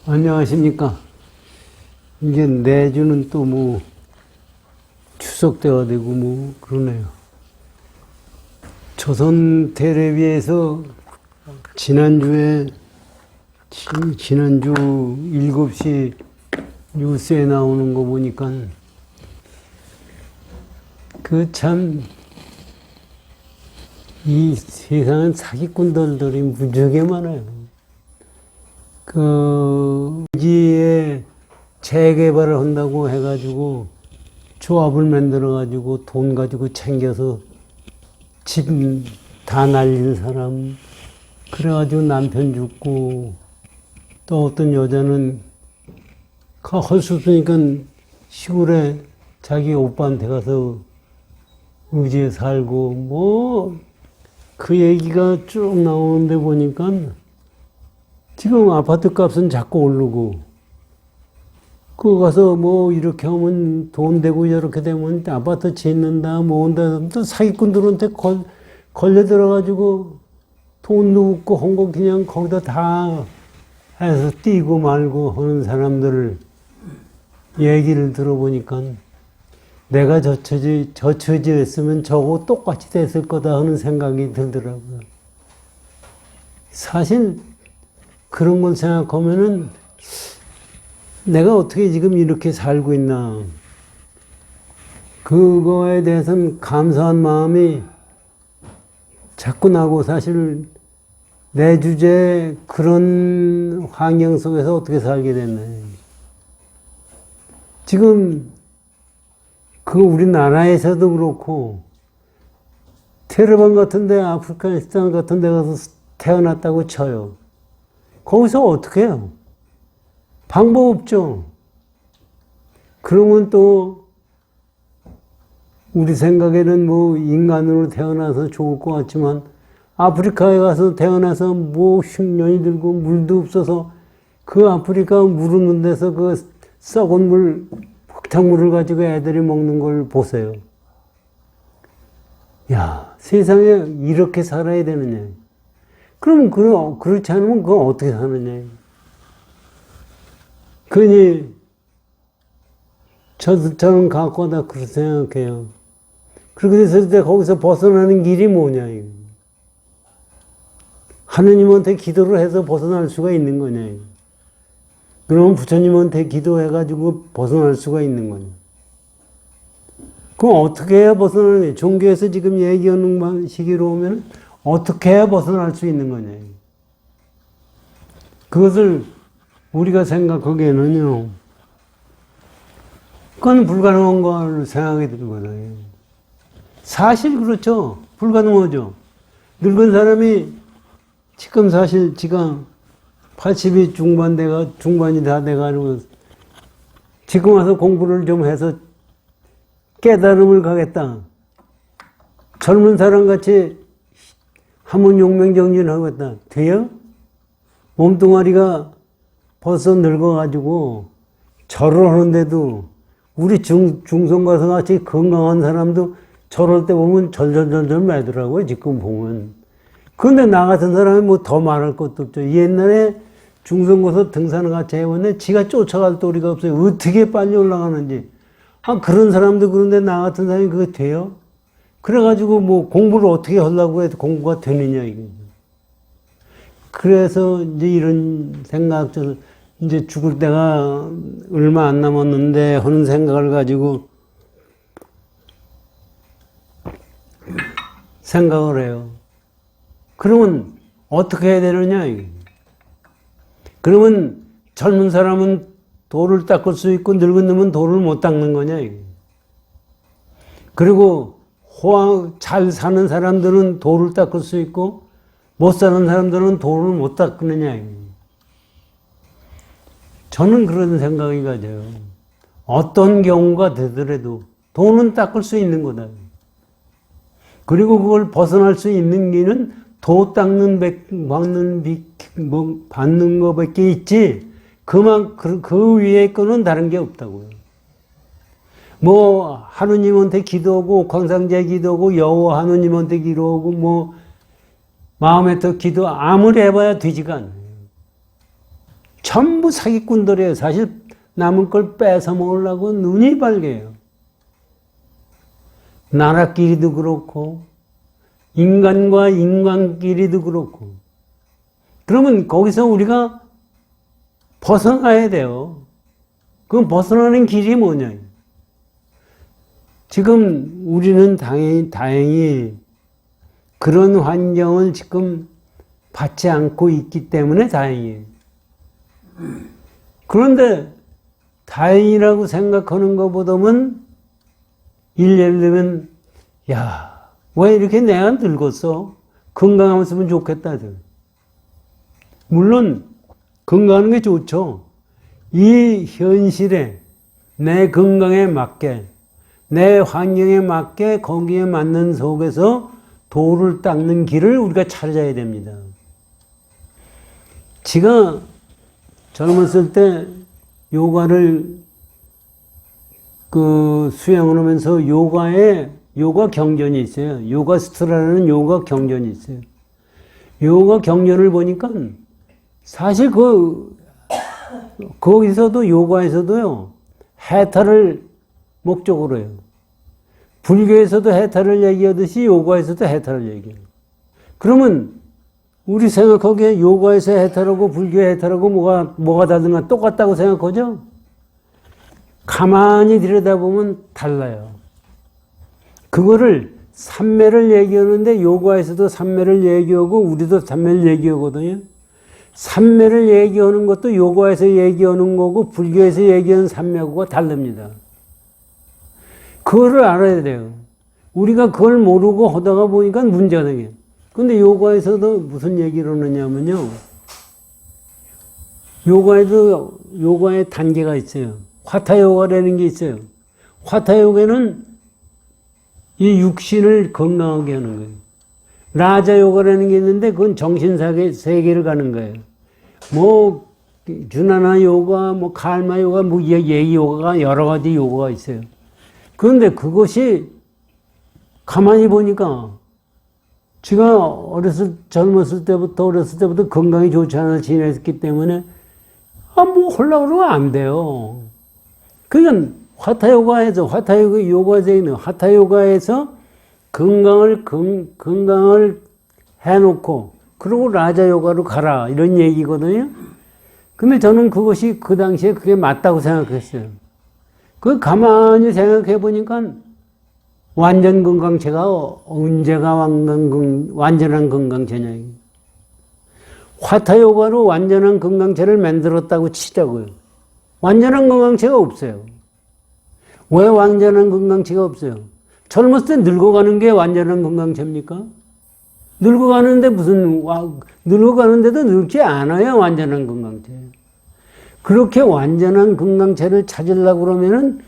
안녕하십니까. 이제 내주는 또 뭐 추석 때가 되고 뭐 그러네요. 조선 텔레비에서 지난주 7시 뉴스에 나오는 거 보니까 그 참 이 세상은 사기꾼들이 무지하게 많아요. 그 지에 재개발을 한다고 해가지고 조합을 만들어가지고 돈 가지고 챙겨서 집 다 날린 사람, 그래가지고 남편 죽고, 또 어떤 여자는 할 수 없으니까 시골에 자기 오빠한테 가서 의지에 살고, 뭐 그 얘기가 쭉 나오는데 보니까 지금 아파트 값은 자꾸 오르고, 그거 가서 뭐 이렇게 하면 돈 되고 저렇게 되면 아파트 짓는다, 뭐 온다, 또 사기꾼들한테 걸려들어가지고 돈도 없고 한 거 그냥 거기다 다 해서 뛰고 말고 하는 사람들을 얘기를 들어보니까 내가 저 처지였으면 저거 똑같이 됐을 거다 하는 생각이 들더라고요. 사실 그런 걸 생각하면은 내가 어떻게 지금 이렇게 살고 있나. 그거에 대해서는 감사한 마음이 자꾸 나고, 사실 내 주제에 그런 환경 속에서 어떻게 살게 됐나. 지금 그 우리나라에서도 그렇고 테르반 같은데, 아프가니스탄 같은데 가서 태어났다고 쳐요. 거기서 어떻게 해요? 방법 없죠. 그러면 또 우리 생각에는 뭐 인간으로 태어나서 좋을 것 같지만 아프리카에 가서 태어나서 뭐 흉년이 들고 물도 없어서 그 아프리카 물은 데서 그 썩은 물, 흙탕물을 가지고 애들이 먹는 걸 보세요. 야, 세상에 이렇게 살아야 되느냐. 그럼 그렇지 않으면 그거 어떻게 사느냐. 그러니 저는 갖고 다 그렇게 생각해요. 그렇게 됐을 때 거기서 벗어나는 길이 뭐냐. 이거. 하느님한테 기도를 해서 벗어날 수가 있는 거냐. 이거. 그러면 부처님한테 기도해가지고 벗어날 수가 있는 거냐. 그럼 어떻게 해야 벗어나느냐. 종교에서 지금 얘기하는 시기로 오면 어떻게 해야 벗어날 수 있는 거냐. 그것을 우리가 생각하기에는요, 그건 불가능한 걸 생각이 들거든요. 사실 그렇죠. 불가능하죠. 늙은 사람이 지금 사실 지가 80이 중반이 다 돼가지고 지금 와서 공부를 좀 해서 깨달음을 가겠다. 젊은 사람 같이 하문용맹정진하겠다. 돼요? 몸뚱아리가 벌써 늙어가지고 절을 하는데도, 우리 중성 가서 같이 건강한 사람도 절할 때 보면 절절절절 매더라고요, 지금 보면. 그런데 나 같은 사람이 뭐 더 말할 것도 없죠. 옛날에 중성 가서 등산을 같이 해봤는데 지가 쫓아갈 도리가 없어요. 어떻게 빨리 올라가는지. 그런 사람도 그런데 나 같은 사람이 그게 돼요? 그래가지고 뭐 공부를 어떻게 하려고 해도 공부가 되느냐, 이게. 그래서 이제 이런 생각, 이제 죽을 때가 얼마 안 남았는데 하는 생각을 가지고 생각을 해요. 그러면 어떻게 해야 되느냐, 이게. 그러면 젊은 사람은 돌을 닦을 수 있고 늙은 놈은 돌을 못 닦는 거냐, 이게. 그리고 잘 사는 사람들은 돌을 닦을 수 있고 못 사는 사람들은 돌을 못 닦느냐. 저는 그런 생각이 가져요. 어떤 경우가 되더라도 돌은 닦을 수 있는 거다. 그리고 그걸 벗어날 수 있는 길은 도 받는 거밖에 있지, 그 위에 거는 다른 게 없다고요. 뭐 하느님한테 기도하고 광상제 기도하고 여호와 하느님한테 기도하고 뭐 마음에 더 기도 아무리 해봐야 되지가 않아요. 전부 사기꾼들이에요. 사실 남은 걸 뺏어 먹으려고 눈이 빨개요. 나라끼리도 그렇고 인간과 인간끼리도 그렇고. 그러면 거기서 우리가 벗어나야 돼요. 그럼 벗어나는 길이 뭐냐? 지금 우리는 다행히 그런 환경을 지금 받지 않고 있기 때문에 다행이에요. 그런데 다행이라고 생각하는 것보다는 예를 들면 야, 왜 이렇게 내가 늙었어? 건강하면 좋겠다. 물론 건강하는 게 좋죠. 이 현실에 내 건강에 맞게 내 환경에 맞게 거기에 맞는 속에서 도를 닦는 길을 우리가 찾아야 됩니다. 제가 젊었을 때 요가를 수행을 하면서 요가 경전이 있어요. 요가 스트라라는 요가 경전이 있어요. 요가 경전을 보니까 사실 거기서도 요가에서도요, 해탈을 목적으로 해요. 불교에서도 해탈을 얘기하듯이 요가에서도 해탈을 얘기해요. 그러면 우리 생각하기에 요가에서 해탈하고 불교에 해탈하고 뭐가 다른가 똑같다고 생각하죠? 가만히 들여다보면 달라요. 그거를 삼매를 얘기하는데 요가에서도 삼매를 얘기하고 우리도 삼매를 얘기하거든요. 삼매를 얘기하는 것도 요가에서 얘기하는 거고 불교에서 얘기하는 삼매하고 다릅니다. 그거를 알아야 돼요. 우리가 그걸 모르고 하다가 보니까 문제가 생겨요. 근데 요가에서도 무슨 얘기를 하느냐면요. 요가에도 요가의 단계가 있어요. 화타 요가라는 게 있어요. 화타 요가는 이 육신을 건강하게 하는 거예요. 라자 요가라는 게 있는데 그건 정신 세계를 가는 거예요. 뭐 주나나 요가, 뭐 칼마 요가, 뭐 예의 요가가 여러 가지 요가가 있어요. 그런데 그것이 가만히 보니까 제가 젊었을 때부터 건강이 좋지 않아 지냈기 때문에 뭐 하려고 그러면 안 돼요. 그러니까 화타 요가에서 건강을 해놓고 그러고 라자 요가로 가라 이런 얘기거든요. 근데 저는 그것이 그 당시에 그게 맞다고 생각했어요. 그 가만히 생각해 보니까 완전 건강체가 언제가 완전한 건강체냐. 화타 요가로 완전한 건강체를 만들었다고 치자고요. 완전한 건강체가 없어요. 왜 완전한 건강체가 없어요? 젊었을 때 늙어가는 게 완전한 건강체입니까? 늙어가는데도 늙지 않아요, 완전한 건강체. 그렇게 완전한 건강체를 찾으려고 그러면은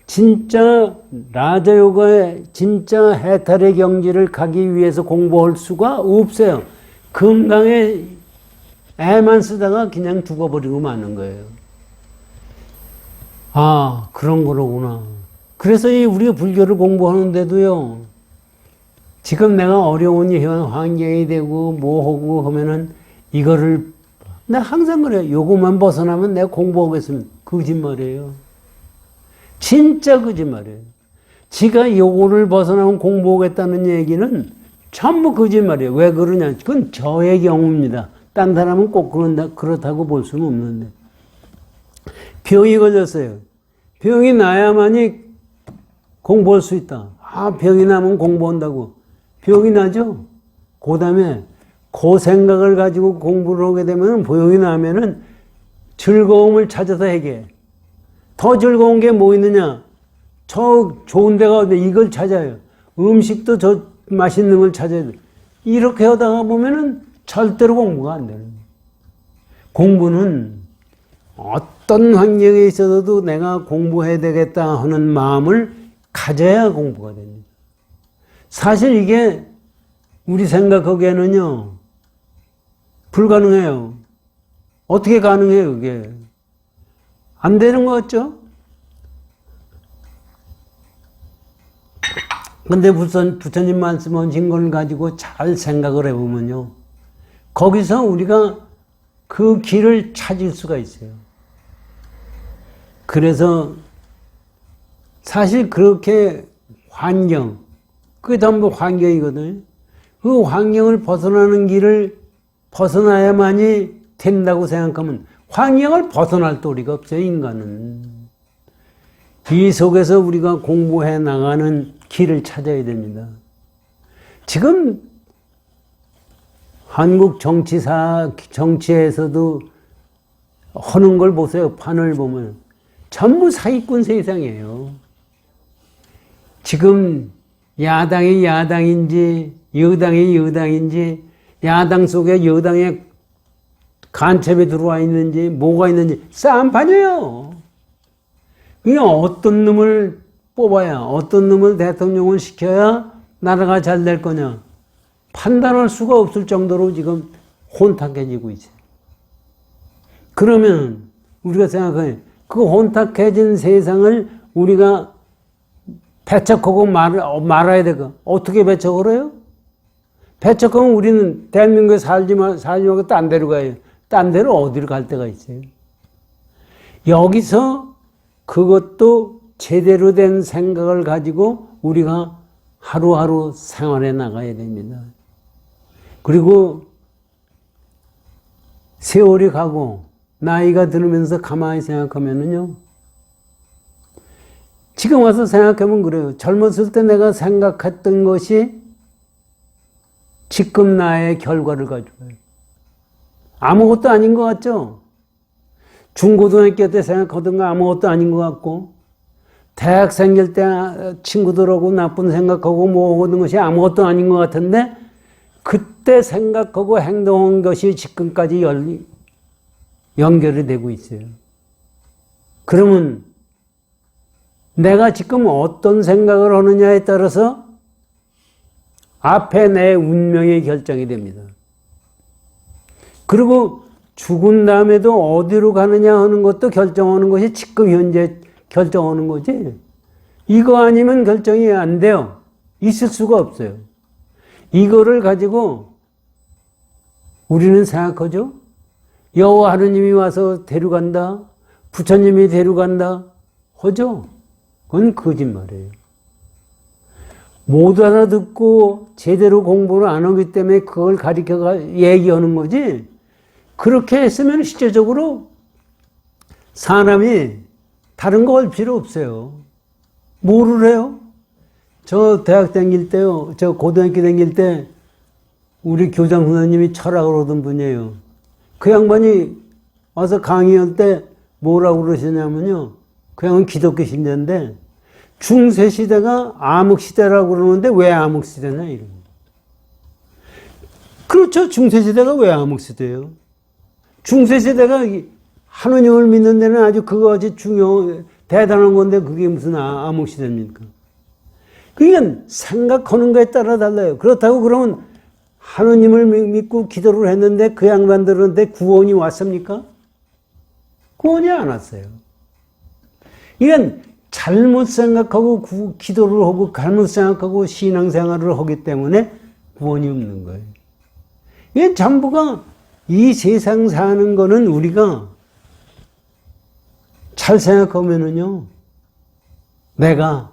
진짜 라자요가의 진짜 해탈의 경지를 가기 위해서 공부할 수가 없어요. 건강에 애만 쓰다가 그냥 죽어버리고 마는 거예요. 아, 그런 거로구나. 그래서 우리가 불교를 공부하는데도요, 지금 내가 어려운 환경이 되고 뭐하고 하면은 이거를 내가 항상 그래요. 요것만 벗어나면 내가 공부하겠으면 거짓말이에요. 진짜 거짓말이에요. 지가 요거를 벗어나면 공부하겠다는 얘기는 전부 거짓말이에요. 왜 그러냐? 그건 저의 경우입니다. 딴 사람은 꼭 그렇다고 볼 수는 없는데. 병이 걸렸어요. 병이 나야만이 공부할 수 있다. 아, 병이 나면 공부한다고. 병이 나죠? 그 다음에 그 생각을 가지고 공부를 하게 되면 병이 나면은 즐거움을 찾아서 해게. 더 즐거운 게 뭐 있느냐? 저 좋은 데가 어디 이걸 찾아요. 음식도 저 맛있는 걸 찾아야 돼. 이렇게 하다가 보면은 절대로 공부가 안 되는 거예요. 공부는 어떤 환경에 있어도 내가 공부해야 되겠다 하는 마음을 가져야 공부가 됩니다. 사실 이게 우리 생각하기에는요, 불가능해요. 어떻게 가능해요, 그게? 안 되는 거 같죠? 근데 부처님 말씀하신 걸 가지고 잘 생각을 해보면요, 거기서 우리가 그 길을 찾을 수가 있어요. 그래서 사실 그렇게 환경, 그게 전부 환경이거든요. 그 환경을 벗어나는 길을 벗어나야만이 된다고 생각하면 환경을 벗어날 도리가 없어요, 인간은. 이 속에서 우리가 공부해 나가는 길을 찾아야 됩니다. 지금 한국 정치에서도 하는 걸 보세요. 판을 보면. 전부 사기꾼 세상이에요. 지금 야당이 야당인지 여당이 여당인지 야당 속에 여당의 간첩이 들어와 있는지 뭐가 있는지 싸움판이에요. 그냥 어떤 놈을 뽑아야 어떤 놈을 대통령을 시켜야 나라가 잘 될 거냐 판단할 수가 없을 정도로 지금 혼탁해지고 있어요. 그러면 우리가 생각해 그 혼탁해진 세상을 우리가 배척하고 말아야 되고 어떻게 배척을 해요? 배척하면 우리는 대한민국에 살지 말고 딴 데로 가요. 딴 데로 어디로 갈 데가 있어요? 여기서 그것도 제대로 된 생각을 가지고 우리가 하루하루 생활해 나가야 됩니다. 그리고 세월이 가고 나이가 들으면서 가만히 생각하면은요. 지금 와서 생각하면 그래요. 젊었을 때 내가 생각했던 것이 지금 나의 결과를 가져와요. 아무것도 아닌 것 같죠? 중고등학교 때 생각하던 거 아무것도 아닌 것 같고 대학생일 때 친구들하고 나쁜 생각하고 뭐 하는 것이 아무것도 아닌 것 같은데 그때 생각하고 행동한 것이 지금까지 연결이 되고 있어요. 그러면 내가 지금 어떤 생각을 하느냐에 따라서 앞에 내 운명이 결정이 됩니다. 그리고 죽은 다음에도 어디로 가느냐 하는 것도 결정하는 것이 지금 현재 결정하는 거지. 이거 아니면 결정이 안 돼요. 있을 수가 없어요. 이거를 가지고 우리는 생각하죠. 여호와 하느님이 와서 데려간다. 부처님이 데려간다. 하죠. 그건 거짓말이에요. 못 알아듣고 제대로 공부를 안 하기 때문에 그걸 가리켜 얘기하는 거지. 그렇게 했으면 실제적으로 사람이 다른 거 할 필요 없어요. 뭐를 해요? 저 대학 다닐 때요, 저 고등학교 다닐 때 우리 교장 선생님이 철학을 하던 분이에요. 그 양반이 와서 강의할 때 뭐라고 그러시냐면요. 그 양은 기독교 신자인데 중세시대가 암흑시대라고 그러는데 왜 암흑시대냐 이런. 그렇죠. 중세시대가 왜 암흑시대예요? 중세시대가 하느님을 믿는 데는 아주 그거 아주 대단한 건데 그게 무슨 암흑시대입니까? 그러니까 생각하는 거에 따라 달라요. 그렇다고 그러면 하느님을 믿고 기도를 했는데 그 양반들한테 구원이 왔습니까? 구원이 안 왔어요. 이건 잘못 생각하고 기도를 하고 잘못 생각하고 신앙생활을 하기 때문에 구원이 없는 거예요. 이게 전부가 이 세상 사는 거는 우리가 잘 생각하면은요, 내가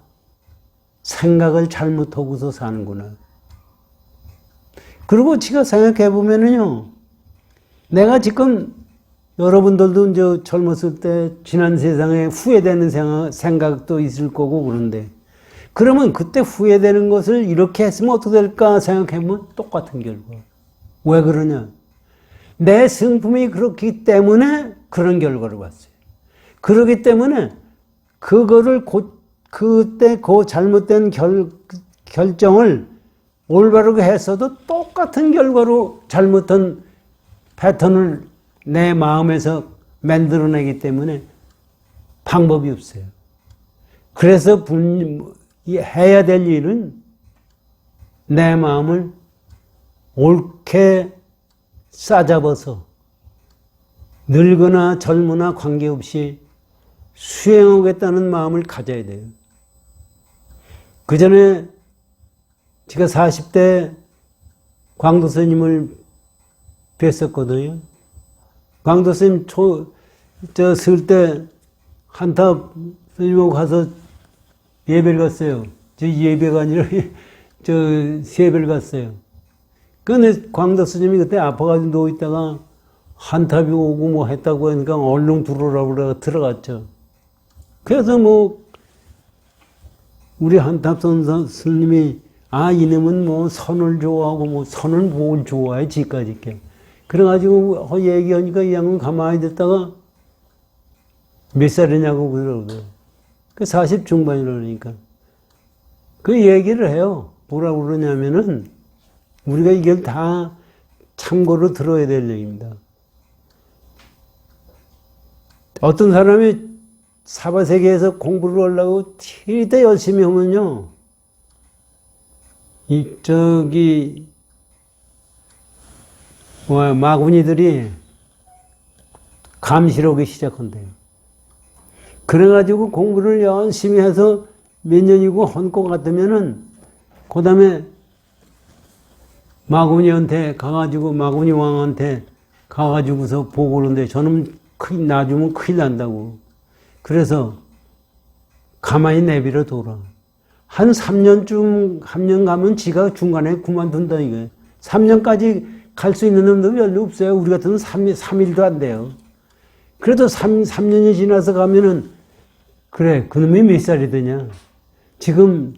생각을 잘못하고서 사는구나. 그리고 제가 생각해 보면은요, 내가 지금 여러분들도 이제 젊었을 때 지난 세상에 후회되는 생각도 있을 거고 그런데 그러면 그때 후회되는 것을 이렇게 했으면 어떻게 될까 생각해보면 똑같은 결과. 왜 그러냐? 내 성품이 그렇기 때문에 그런 결과를 봤어요. 그렇기 때문에 그거를 그때 그 잘못된 결정을 올바르게 했어도 똑같은 결과로 잘못한 패턴을 내 마음에서 만들어내기 때문에 방법이 없어요. 그래서 해야 될 일은 내 마음을 옳게 싸잡아서 늙거나 젊으나 관계없이 수행하겠다는 마음을 가져야 돼요. 그 전에 제가 40대 광도 스님을 뵀었거든요. 광도 스님 쓸 때 한탑 스님하고 가서 예배를 갔어요. 저 예배가 아니라 세배를 갔어요. 근데 광도 스님이 그때 아파가지고 누워있다가 한탑이 오고 뭐 했다고 하니까 얼른 들어오라고 그래 들어갔죠. 그래서 뭐 우리 한탑 스님이 이놈은 뭐 선을 좋아하고 뭐 선을 뭘 좋아해 지까지 있게. 그래가지고 얘기하니까 이 양은 가만히 듣다가 몇 살이냐고 그러더라고요. 40 중반이라니까. 그 얘기를 해요. 뭐라고 그러냐면은 우리가 이걸 다 참고로 들어야 될 얘기입니다. 어떤 사람이 사바세계에서 공부를 하려고 티대 열심히 하면요. 마구니들이 감시로기 시작한대요. 그래가지고 공부를 열심히 해서 몇 년이고 한 것 같으면은, 그 다음에 마구니한테 가가지고, 마구니 왕한테 가가지고서 보고를 하는데, 저는 놔주면 큰일 난다고. 그래서 가만히 내비려 둬라. 한 3년쯤, 3년 가면 지가 중간에 그만둔다, 이게. 3년까지 갈 수 있는 놈도 별로 없어요. 우리 같은 3일도 안 돼요. 그래도 3년이 지나서 가면은, 그래, 그놈이 몇 살이 되냐? 지금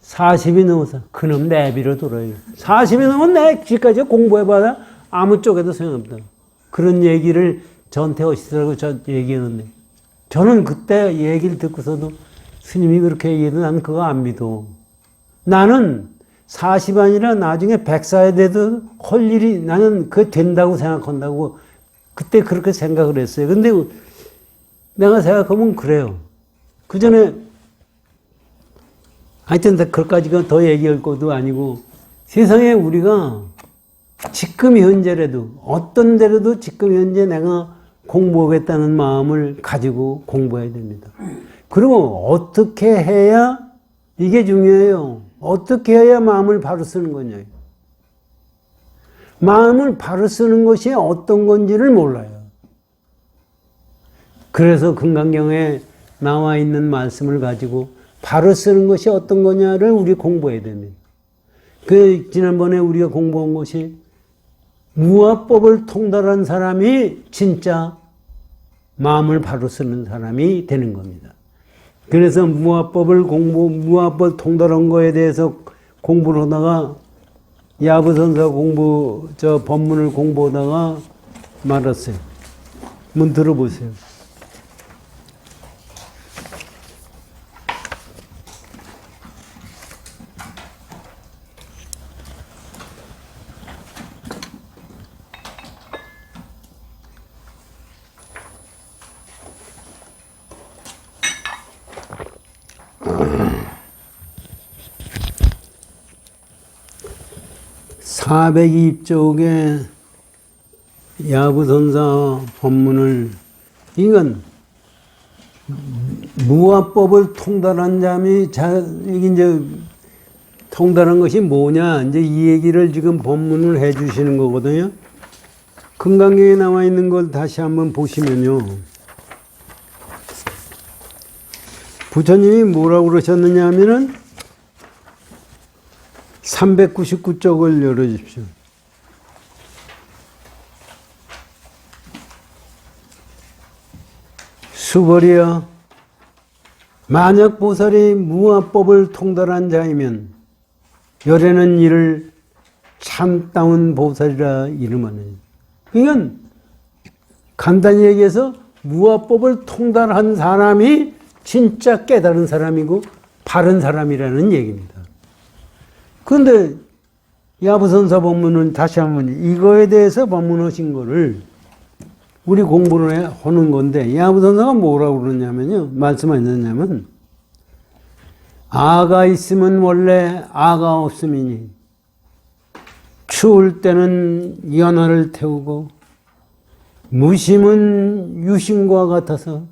40이 넘어서, 그놈 내비려 둬라요. 40이 넘으면 내 지금까지 공부해봐야 아무 쪽에도 소용없다. 그런 얘기를 저한테 하시더라고, 저 얘기했는데. 저는 그때 얘기를 듣고서도 스님이 그렇게 얘기해도 나는 그거 안 믿어. 나는 40 아니라 나중에 100살 돼도 할 일이 나는 그게 된다고 생각한다고 그때 그렇게 생각을 했어요. 근데 내가 생각하면 그래요. 그 전에 하여튼 그것까지가 더 얘기할 것도 아니고 세상에 우리가 지금 현재라도 어떤 데라도 지금 현재 내가 공부하겠다는 마음을 가지고 공부해야 됩니다. 그리고 어떻게 해야 이게 중요해요. 어떻게 해야 마음을 바로 쓰는 거냐. 마음을 바로 쓰는 것이 어떤 건지를 몰라요. 그래서 금강경에 나와 있는 말씀을 가지고 바로 쓰는 것이 어떤 거냐를 우리 공부해야 됩니다. 지난번에 우리가 공부한 것이 무화법을 통달한 사람이 진짜 마음을 바로 쓰는 사람이 되는 겁니다. 그래서 무화법을 통달한 거에 대해서 공부를 하다가 야부선사 법문을 공부하다가 말았어요. 한번 들어보세요. (402쪽에) 야부선사 법문을, 이건 무화법을 통달한 자미 이게 이제 통달한 것이 뭐냐, 이제 이 얘기를 지금 법문을 해 주시는 거거든요. 금강경에 나와 있는 걸 다시 한번 보시면요. 부처님이 뭐라고 그러셨느냐 하면은 399쪽을 열어주십시오. 수벌이여, 만약 보살이 무화법을 통달한 자이면 열에는 이를 참다운 보살이라 이름하니. 이건 간단히 얘기해서 무화법을 통달한 사람이 진짜 깨달은 사람이고 바른 사람이라는 얘기입니다. 그런데 야부선사 법문은 다시 한번 이거에 대해서 법문하신 거를 우리 공부를 하는 건데, 야부선사가 뭐라고 그러냐면요, 말씀하셨냐면, 아가 있으면 원래 아가 없음이니 추울 때는 연화를 태우고 무심은 유심과 같아서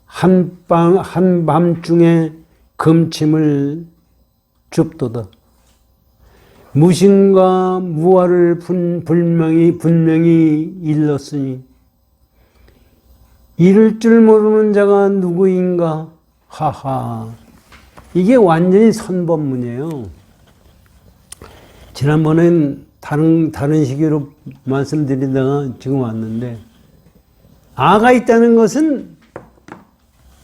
한밤중에 금침을 줍도다. 무심과 무화를 분명히 일렀으니 이를 줄 모르는 자가 누구인가? 하하. 이게 완전히 선법문이에요. 지난번엔 다른 시기로 말씀드리다가 지금 왔는데, 아가 있다는 것은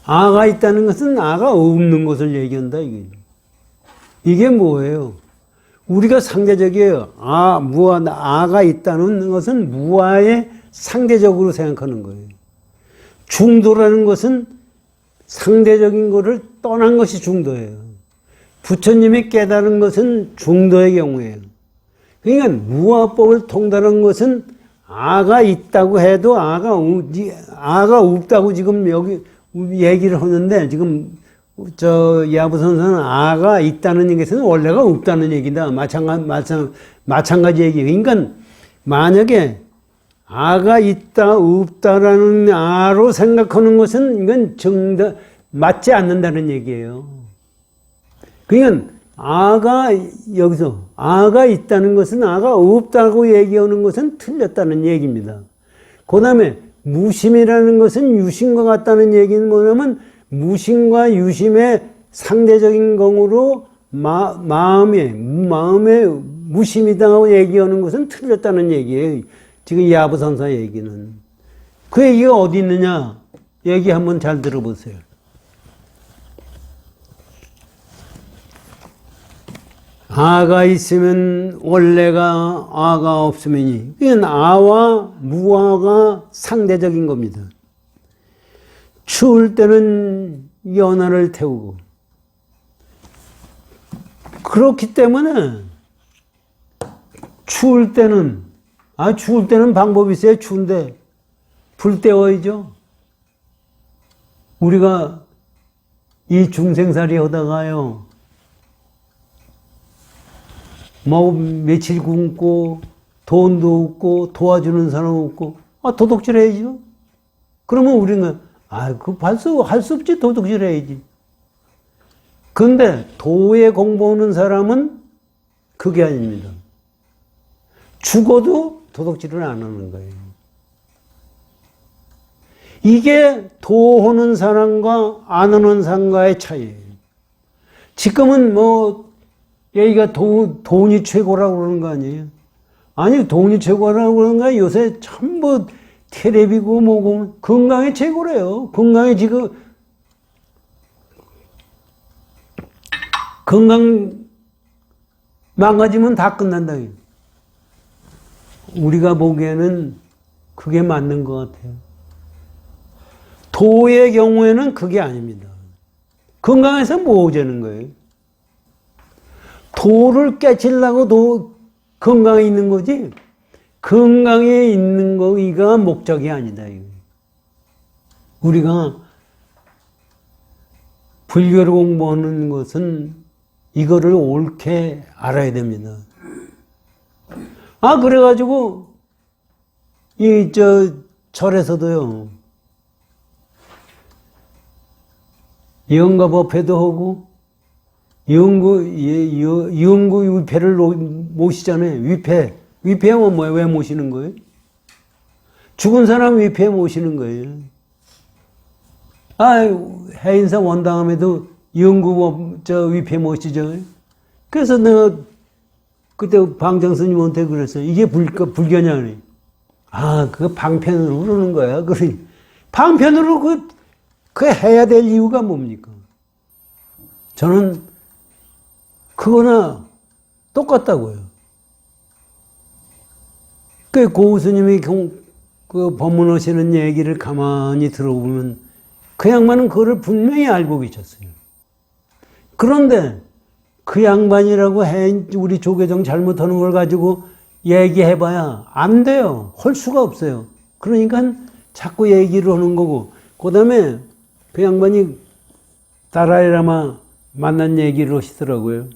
아가 없는 것을 얘기한다, 이게. 이게 뭐예요? 우리가 상대적이에요. 아가 있다는 것은 무아에 상대적으로 생각하는 거예요. 중도라는 것은 상대적인 것을 떠난 것이 중도예요. 부처님이 깨달은 것은 중도의 경우예요. 그러니까 무아법을 통달한 것은 아가 있다고 해도 아가 없다고 지금 여기 얘기를 하는데, 지금 야부 선생은 아가 있다는 얘기에서는 원래가 없다는 얘기다. 마찬가지 얘기예요. 그러니까 만약에 아가 있다 없다라는 아로 생각하는 것은 이건 맞지 않는다는 얘기예요. 그러니까 여기서 아가 있다는 것은 아가 없다고 얘기하는 것은 틀렸다는 얘기입니다. 그 다음에 무심이라는 것은 유심과 같다는 얘기는 뭐냐면, 무심과 유심의 상대적인 경우로 마음에 무심이다고 얘기하는 것은 틀렸다는 얘기예요. 지금 야부선사 얘기는. 그 얘기가 어디 있느냐? 얘기 한번 잘 들어보세요. 아가 있으면 원래가 아가 없으면이. 이건 아와 무아가 상대적인 겁니다. 추울 때는 연화를 태우고. 그렇기 때문에 추울 때는 방법이 있어요. 추운데 불 때워야죠. 우리가 이 중생살이 하다가요, 뭐 며칠 굶고 돈도 없고 도와주는 사람 없고 도둑질 해야죠. 그러면 우리는 할 수 없지, 도둑질 해야지. 근데 도에 공부하는 사람은 그게 아닙니다. 죽어도 도둑질을 안 하는 거예요. 이게 도하는 사람과 안 하는 사람과의 차이예요. 지금은 얘기가 돈이 최고라고 그러는 거 아니에요? 아니, 돈이 최고라고 그러는 거야. 요새 전부 테레비고 뭐고, 건강이 최고래요. 건강 망가지면 다 끝난다. 우리가 보기에는 그게 맞는 것 같아요. 도의 경우에는 그게 아닙니다. 건강해서 뭐 오자는 거예요? 도를 깨치려고 건강에 있는 거지, 건강에 있는 거가 목적이 아니다. 우리가 불교를 공부하는 것은 이거를 옳게 알아야 됩니다. 그래가지고 절에서도요, 영가법회도 하고 영구 위패를 모시잖아요. 위패하면 뭐예요? 왜 모시는 거예요? 죽은 사람 위패 모시는 거예요. 해인사 원당함에도 영구 위패 모시죠. 그래서 내가 그때 방장스님한테 그랬어요. 이게 불교냐? 그거 방편으로 그러는 거야. 방편으로 그 해야 될 이유가 뭡니까? 저는 그거나 똑같다고요. 그 고우스님이 그 법문하시는 얘기를 가만히 들어보면 그 양반은 그거를 분명히 알고 계셨어요. 그런데 그 양반이라고 우리 조계종 잘못하는 걸 가지고 얘기해봐야 안 돼요. 할 수가 없어요. 그러니까 자꾸 얘기를 하는 거고, 그 다음에 그 양반이 다라이라마 만난 얘기를 하시더라고요.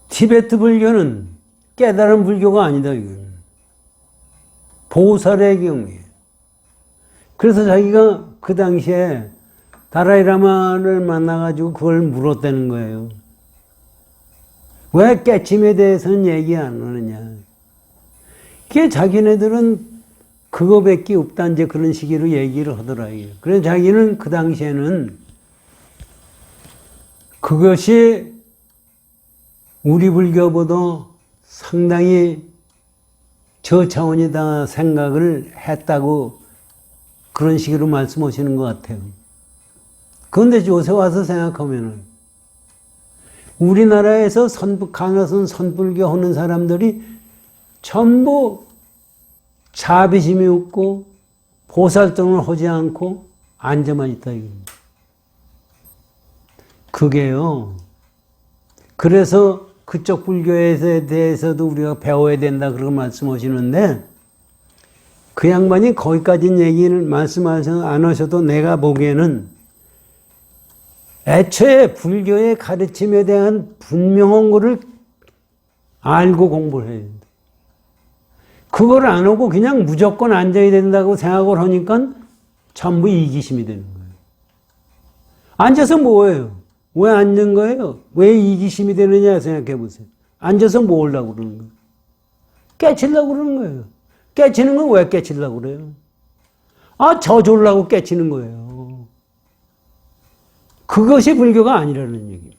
티베트 불교는 깨달은 불교가 아니다, 이건. 보살의 경우에. 그래서 자기가 그 당시에 다라이라마를 만나가지고 그걸 물었다는 거예요. 왜 깨침에 대해서는 얘기 안 하느냐. 그게 자기네들은 그거밖에 없다 이제 그런 식으로 얘기를 하더라고요. 그래서 자기는 그 당시에는 그것이 우리 불교보다 상당히 저차원이다 생각을 했다고 그런 식으로 말씀하시는 것 같아요. 그런데 요새 와서 생각하면은 우리나라에서 강화선 선불교 하는 사람들이 전부 자비심이 없고 보살동을 하지 않고 앉아만 있다 이겁니다. 그게요. 그래서 그쪽 불교에 대해서도 우리가 배워야 된다 그런 말씀하시는데 그 양반이 거기까지는 얘기를 안 하셔도 내가 보기에는 애초에 불교의 가르침에 대한 분명한 거를 알고 공부를 해야 된다. 그걸 안 하고 그냥 무조건 앉아야 된다고 생각을 하니까 전부 이기심이 되는 거예요. 앉아서 뭐예요? 왜 앉는 거예요? 왜 이기심이 되느냐 생각해 보세요. 앉아서 뭐 하려고 그러는 거예요? 깨치려고 그러는 거예요. 깨치는 건 왜 깨치려고 그래요? 저주려고 깨치는 거예요. 그것이 불교가 아니라는 얘기예요.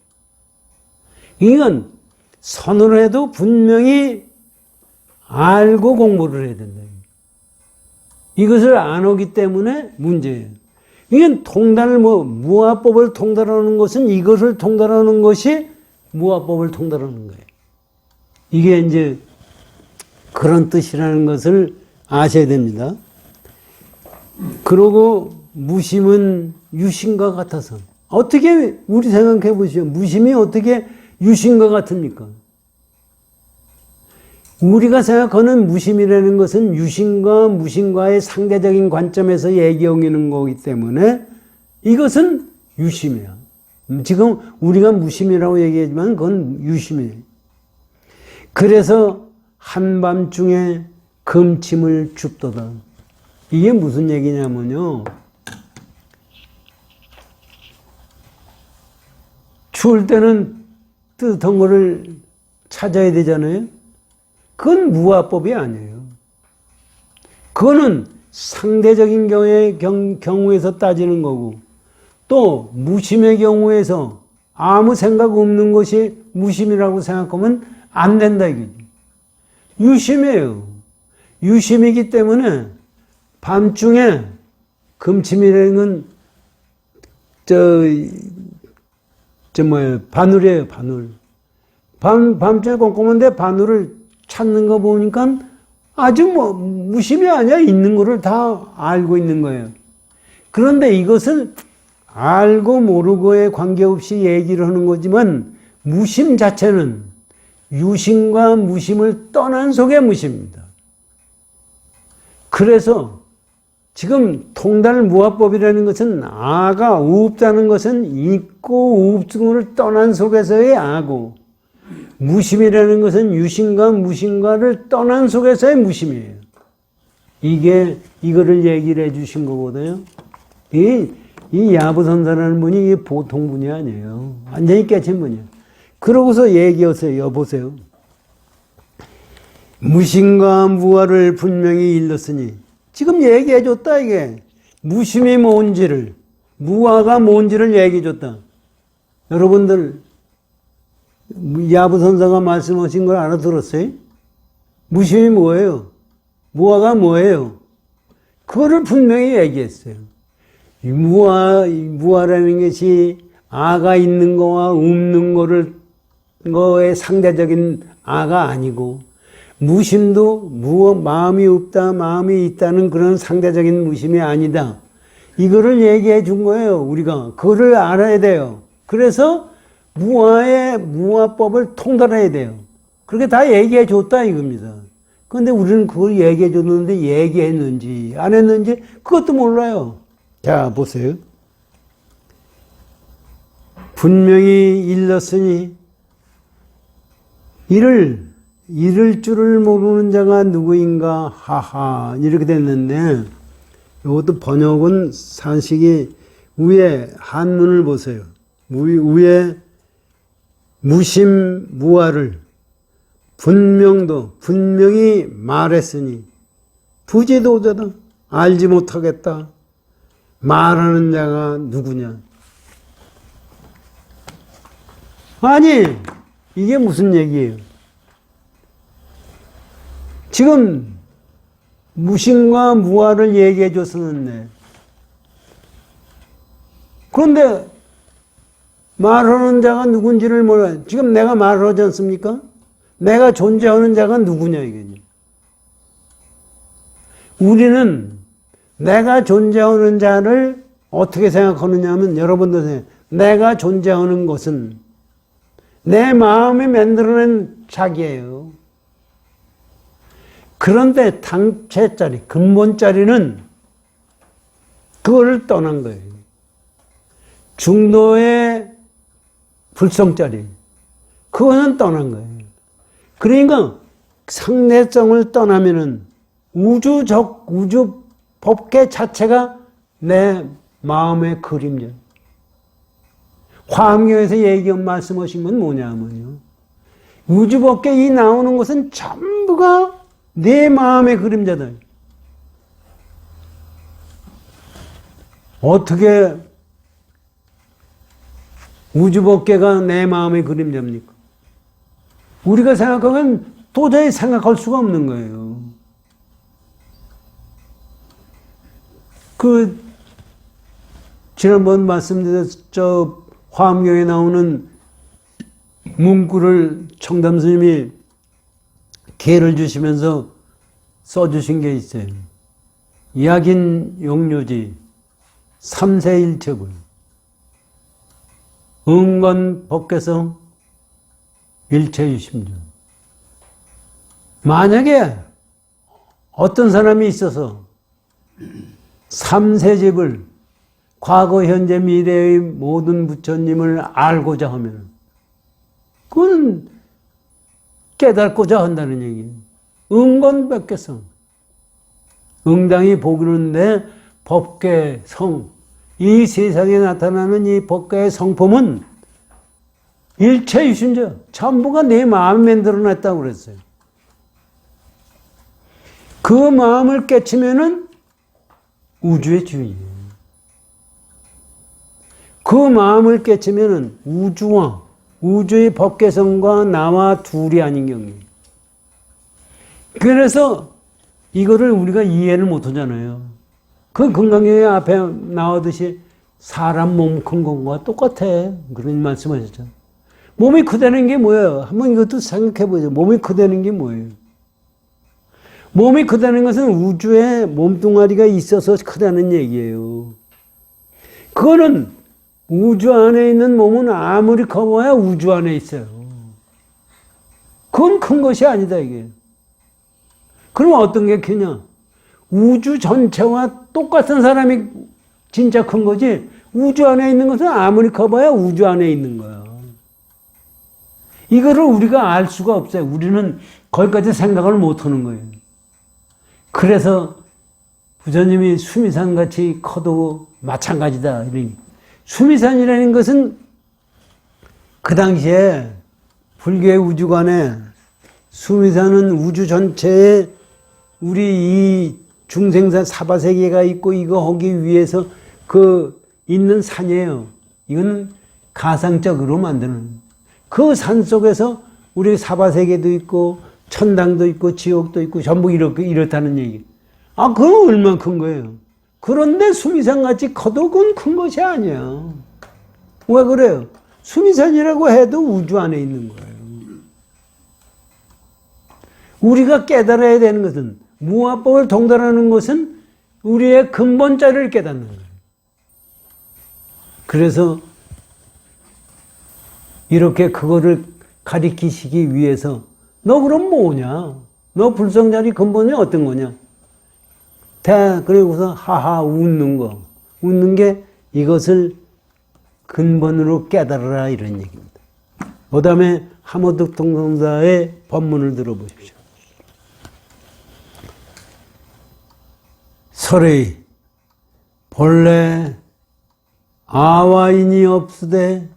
이건 선을 해도 분명히 알고 공부를 해야 된다. 이것을 안 하기 때문에 문제예요. 이건 통달을 무아법을 통달하는 것은 이것을 통달하는 것이 무아법을 통달하는 거예요. 이게 이제 그런 뜻이라는 것을 아셔야 됩니다. 그러고 무심은 유심과 같아서 어떻게 우리 생각해 보시죠. 무심이 어떻게 유심과 같습니까? 우리가 생각하는 무심이라는 것은 유심과 무심과의 상대적인 관점에서 얘기하는 거기 때문에 이것은 유심이야. 지금 우리가 무심이라고 얘기하지만 그건 유심이에요. 그래서 한밤중에 금침을 줍도다. 이게 무슨 얘기냐면요. 추울 때는 뜨뜻한 거를 찾아야 되잖아요. 그건 무아법이 아니에요. 그거는 상대적인 경우에서 따지는 거고 또 무심의 경우에서 아무 생각 없는 것이 무심이라고 생각하면 안 된다 이거지. 유심이에요. 유심이기 때문에 밤중에 금침이라는 건 바늘이에요, 바늘. 밤중에 꼼꼼한데 바늘을 찾는 거 보니까 아주 무심이 아니야. 있는 거를 다 알고 있는 거예요. 그런데 이것을 알고 모르고에 관계없이 얘기를 하는 거지만 무심 자체는 유심과 무심을 떠난 속의 무심입니다. 그래서 지금 통달무아법이라는 것은 아가 없다는 것은 있고 없음을 떠난 속에서의 아고 무심이라는 것은 유심과 무심과를 떠난 속에서의 무심이에요. 이거를 얘기를 해 주신 거거든요. 이 야부선사라는 분이 보통 분이 아니에요. 완전히 깨친 분이에요. 그러고서 얘기하세요. 여보세요. 무심과 무아를 분명히 일렀으니 지금 얘기해 줬다 이게. 무심이 뭔지를 무아가 뭔지를 얘기해 줬다. 여러분들 야부선사가 말씀하신 걸 알아들었어요? 무심이 뭐예요? 무아가 뭐예요? 그거를 분명히 얘기했어요. 무아라는 것이 아가 있는 거와 없는 거의 상대적인 아가 아니고 무심도 마음이 없다, 마음이 있다는 그런 상대적인 무심이 아니다. 이거를 얘기해 준 거예요, 우리가. 그거를 알아야 돼요. 그래서 무아법을 통달해야 돼요. 그렇게 다 얘기해 줬다 이겁니다. 그런데 우리는 그걸 얘기해 줬는데 얘기했는지 안 했는지 그것도 몰라요. 자, 보세요. 분명히 일렀으니 이를 줄을 모르는 자가 누구인가 하하 이렇게 됐는데 이것도 번역은 산식이 위에 한문을 보세요. 위에 무심 무아를 분명히 말했으니 부지도저다. 알지 못하겠다. 말하는 자가 누구냐? 아니, 이게 무슨 얘기예요? 지금 무신과 무아를 얘기해 줬었는데, 그런데 말하는 자가 누군지를 몰라요. 지금 내가 말하지 않습니까? 내가 존재하는 자가 누구냐 이거죠. 우리는 내가 존재하는 자를 어떻게 생각하느냐 하면, 여러분도 생각해요. 내가 존재하는 것은 내 마음이 만들어낸 자기예요. 그런데 당체짜리, 근본짜리는 그거를 떠난 거예요. 중도의 불성짜리, 그거는 떠난 거예요. 그러니까 상대성을 떠나면은 우주 법계 자체가 내 마음의 그림자. 화엄경에서 말씀하신 건 뭐냐면요, 우주 법계 이 나오는 것은 전부가 내 마음의 그림자다. 어떻게 우주 법계가 내 마음의 그림자입니까? 우리가 생각하면 도저히 생각할 수가 없는 거예요. 지난번 말씀드렸죠. 화엄경에 나오는 문구를 청담 스님이 기회를 주시면서 써주신 게 있어요. 약인 용료지 3세일첩을 응건 법계성 일체유심전. 만약에 어떤 사람이 있어서 3세집을 과거, 현재, 미래의 모든 부처님을 알고자 하면 그건 깨닫고자 한다는 얘기예요. 응건법계성. 응당이 보기는데 법계성. 이 세상에 나타나는 이 법계의 성품은 일체유심자. 전부가 내 마음에 만들어냈다고 그랬어요. 그 마음을 깨치면은 우주의 주인이에요. 그 마음을 깨치면은 우주의 법계성과 나와 둘이 아닌 경우에. 그래서 이거를 우리가 이해를 못 하잖아요. 그 건강경에 앞에 나오듯이 사람 몸 큰 것과 똑같아. 그런 말씀 하셨죠. 몸이 크다는 게 뭐예요? 한번 이것도 생각해 보죠. 몸이 크다는 게 뭐예요? 몸이 크다는 것은 우주에 몸뚱아리가 있어서 크다는 얘기예요. 그거는 우주 안에 있는 몸은 아무리 커봐야 우주 안에 있어요. 그건 큰 것이 아니다, 이게. 그럼 어떤 게 크냐? 우주 전체와 똑같은 사람이 진짜 큰 거지, 우주 안에 있는 것은 아무리 커봐야 우주 안에 있는 거야. 이거를 우리가 알 수가 없어요. 우리는 거기까지 생각을 못 하는 거예요. 그래서 부처님이 수미산같이 커도 마찬가지다. 수미산이라는 것은 그 당시에 불교의 우주관에 수미산은 우주 전체에 우리 이 중생산 사바세계가 있고 이거 하기 위해서 있는 산이에요. 이건 가상적으로 만드는. 그 산 속에서 우리 사바세계도 있고 천당도 있고 지옥도 있고 전부 이렇다는 얘기. 그건 얼마나 큰 거예요. 그런데 수미산같이 커도 그건 큰 것이 아니야. 왜 그래요? 수미산이라고 해도 우주 안에 있는 거예요. 우리가 깨달아야 되는 것은, 무아법을 통달하는 것은 우리의 근본자를 깨닫는 거예요. 그래서 이렇게 그거를 가리키시기 위해서 너 그럼 뭐냐? 너 불성자리 근본이 어떤 거냐? 그리고서 하하 웃는 거. 웃는 게 이것을 근본으로 깨달아라 이런 얘기입니다. 그 다음에 하모득 통성사의 법문을 들어보십시오. 설의 본래 아와인이 없으되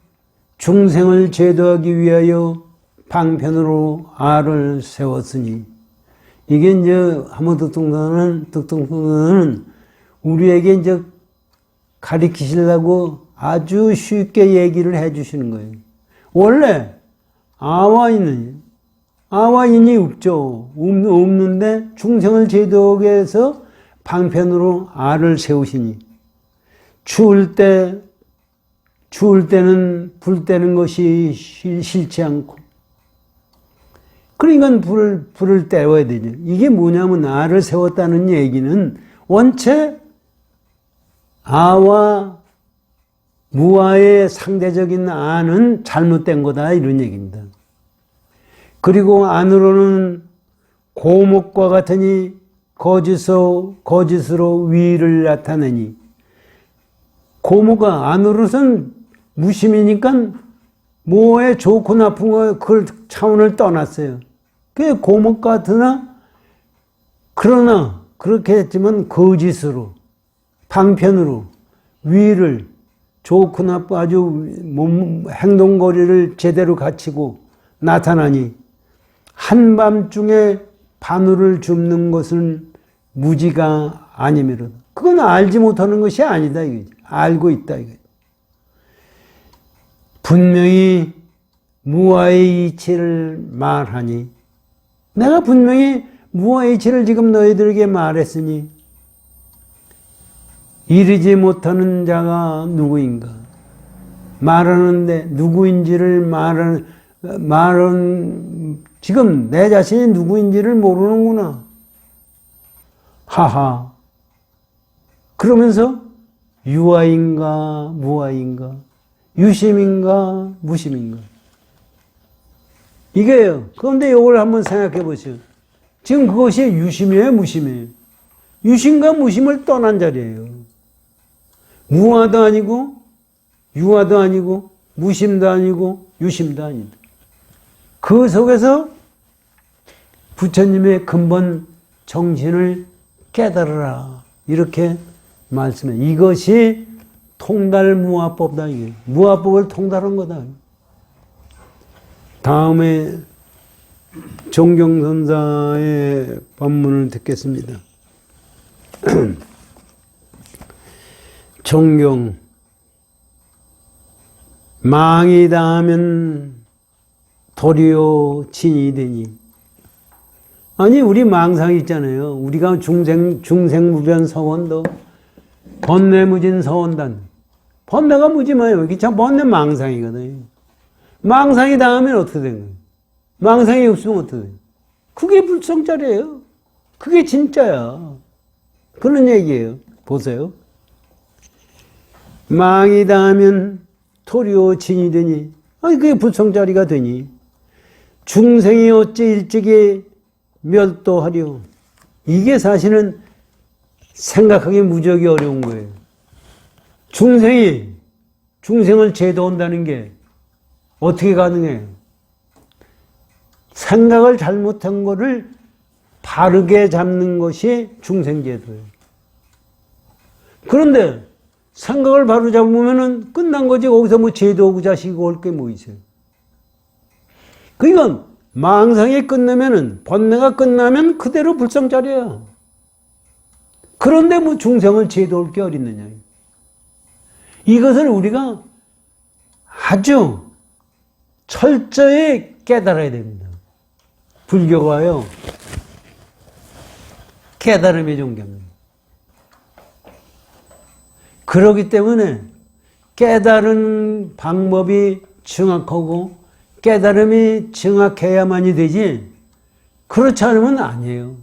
중생을 제도하기 위하여 방편으로 알을 세웠으니. 이게 이제 함흥득동산은 우리에게 이제 가리키시려고 아주 쉽게 얘기를 해 주시는 거예요. 원래 아와인이 없죠. 없는데 중생을 제도하게 해서 방편으로 알을 세우시니 추울 때는 불 때는 것이 싫지 않고 그러니까 불을 때워야 되죠. 이게 뭐냐면 알을 세웠다는 얘기는 원체 아와 무아의 상대적인 안은 잘못된 거다 이런 얘기입니다. 그리고 안으로는 고목과 같으니 거짓으로 위를 나타내니 고모가 안으로선 무심이니까 뭐에 좋고 나쁜 거 그 차원을 떠났어요. 그게 고목 같으나 그러나 그렇게 했지만 거짓으로 방편으로 위를 좋고 나쁘고 아주 행동거리를 제대로 갖추고 나타나니 한밤중에 바늘을 줍는 것은 무지가 아니므로 그건 알지 못하는 것이 아니다 이거지. 알고 있다 이거지. 분명히 무아의 이치를 말하니 내가 분명히 무아의 이치를 지금 너희들에게 말했으니 이르지 못하는 자가 누구인가? 말하는데 누구인지를 말은 지금 내 자신이 누구인지를 모르는구나. 하하. 그러면서 유아인가 무아인가 유심인가 무심인가 이게요. 그런데 이걸 한번 생각해 보시오. 지금 그것이 유심이에요 무심이에요? 유심과 무심을 떠난 자리예요. 무아도 아니고 유아도 아니고 무심도 아니고 유심도 아니다. 그 속에서 부처님의 근본 정신을 깨달으라 이렇게 말씀해. 이것이 통달무아법이다. 이게 무아법을 통달한 거다. 다음에 정경선사의 법문을 듣겠습니다. 정경 망이 닿으면 도리어 진이 되니. 아니 우리 망상 있잖아요. 우리가 중생무변 서원도 번뇌무진 서원단. 번뇌가 무지마요. 이게 참 번뇌 망상이거든요. 망상이 닿으면 어떻게 된 거예요? 망상이 없으면 어떻게 돼요? 그게 불성자래요. 그게 진짜야. 그런 얘기예요. 보세요. 망이 닿으면 토리오 진이 되니. 아니 그게 불성자리가 되니. 중생이 어찌 일찍이 멸도하려. 이게 사실은 생각하기 무지하게 어려운 거예요. 중생을 제도한다는 게 어떻게 가능해요? 생각을 잘못한 거를 바르게 잡는 것이 중생제도예요. 그런데 생각을 바로 잡으면은 끝난 거지. 거기서 뭐 제도하고 자시고 할 게 뭐 있어요. 그러니까 망상이 끝나면은 번뇌가 끝나면 그대로 불성자리야. 그런데 뭐 중생을 제도할 게 어딨느냐. 이것을 우리가 아주 철저히 깨달아야 됩니다. 불교가요, 깨달음의 종교입니다. 그렇기 때문에 깨달은 방법이 정확하고 깨달음이 정확해야만이 되지, 그렇지 않으면 아니에요.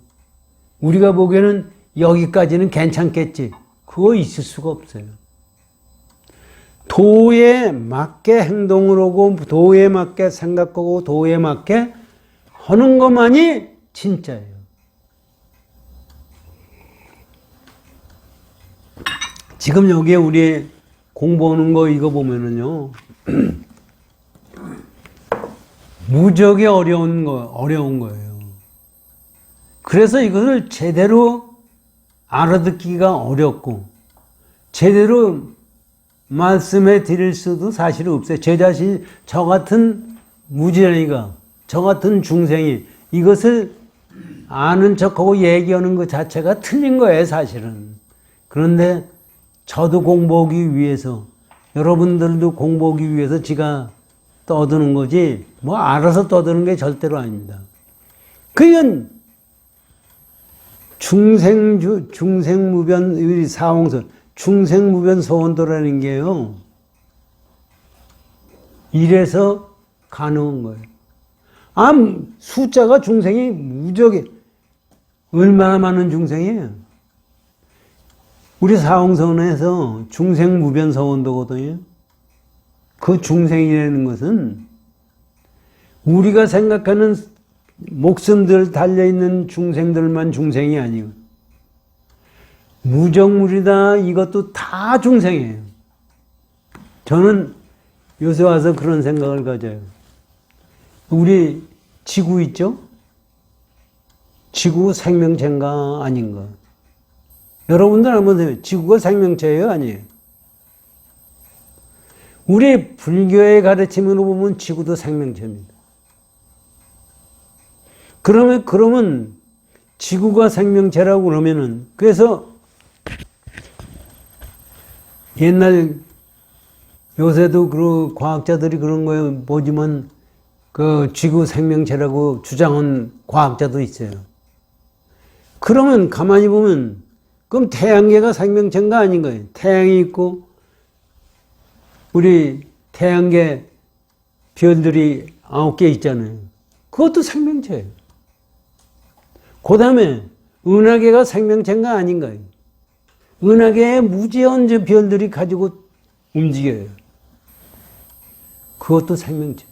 우리가 보기에는 여기까지는 괜찮겠지. 그거 있을 수가 없어요. 도에 맞게 행동을 하고 도에 맞게 생각하고 도에 맞게 하는 것만이 진짜예요. 지금 여기에 우리 공부하는 거 이거 보면은요, 무지하게 어려운 거예요. 그래서 이것을 제대로 알아듣기가 어렵고 제대로 말씀해 드릴 수도 사실 없어요. 제 자신, 저 같은 무지랭이가 저 같은 중생이 이것을 아는 척하고 얘기하는 것 자체가 틀린 거예요, 사실은. 그런데 저도 공부하기 위해서, 여러분들도 공부하기 위해서 지가 떠드는 거지, 뭐 알아서 떠드는 게 절대로 아닙니다. 그건 중생무변, 우리 사홍선, 중생무변 소원도라는 게요, 이래서 가능한 거예요. 숫자가 중생이 무적이, 얼마나 많은 중생이에요? 우리 사홍선에서 중생무변 소원도거든요. 그 중생이라는 것은 우리가 생각하는 목숨들 달려있는 중생들만 중생이 아니고 무정물이다 이것도 다 중생이에요. 저는 요새 와서 그런 생각을 가져요. 우리 지구 있죠? 지구 생명체인가 아닌가? 여러분들 한번 보세요. 지구가 생명체예요? 아니에요? 우리 불교의 가르침으로 보면 지구도 생명체입니다. 그러면 지구가 생명체라고 그러면은, 그래서 옛날 요새도 그 과학자들이 그런 거에 보지만 그 지구 생명체라고 주장한 과학자도 있어요. 그러면 가만히 보면 그럼 태양계가 생명체인가 아닌가요? 태양이 있고 우리 태양계 별들이 9개 있잖아요. 그것도 생명체예요. 그 다음에 은하계가 생명체인가 아닌가요? 은하계에 무지한 별들이 가지고 움직여요. 그것도 생명체예요.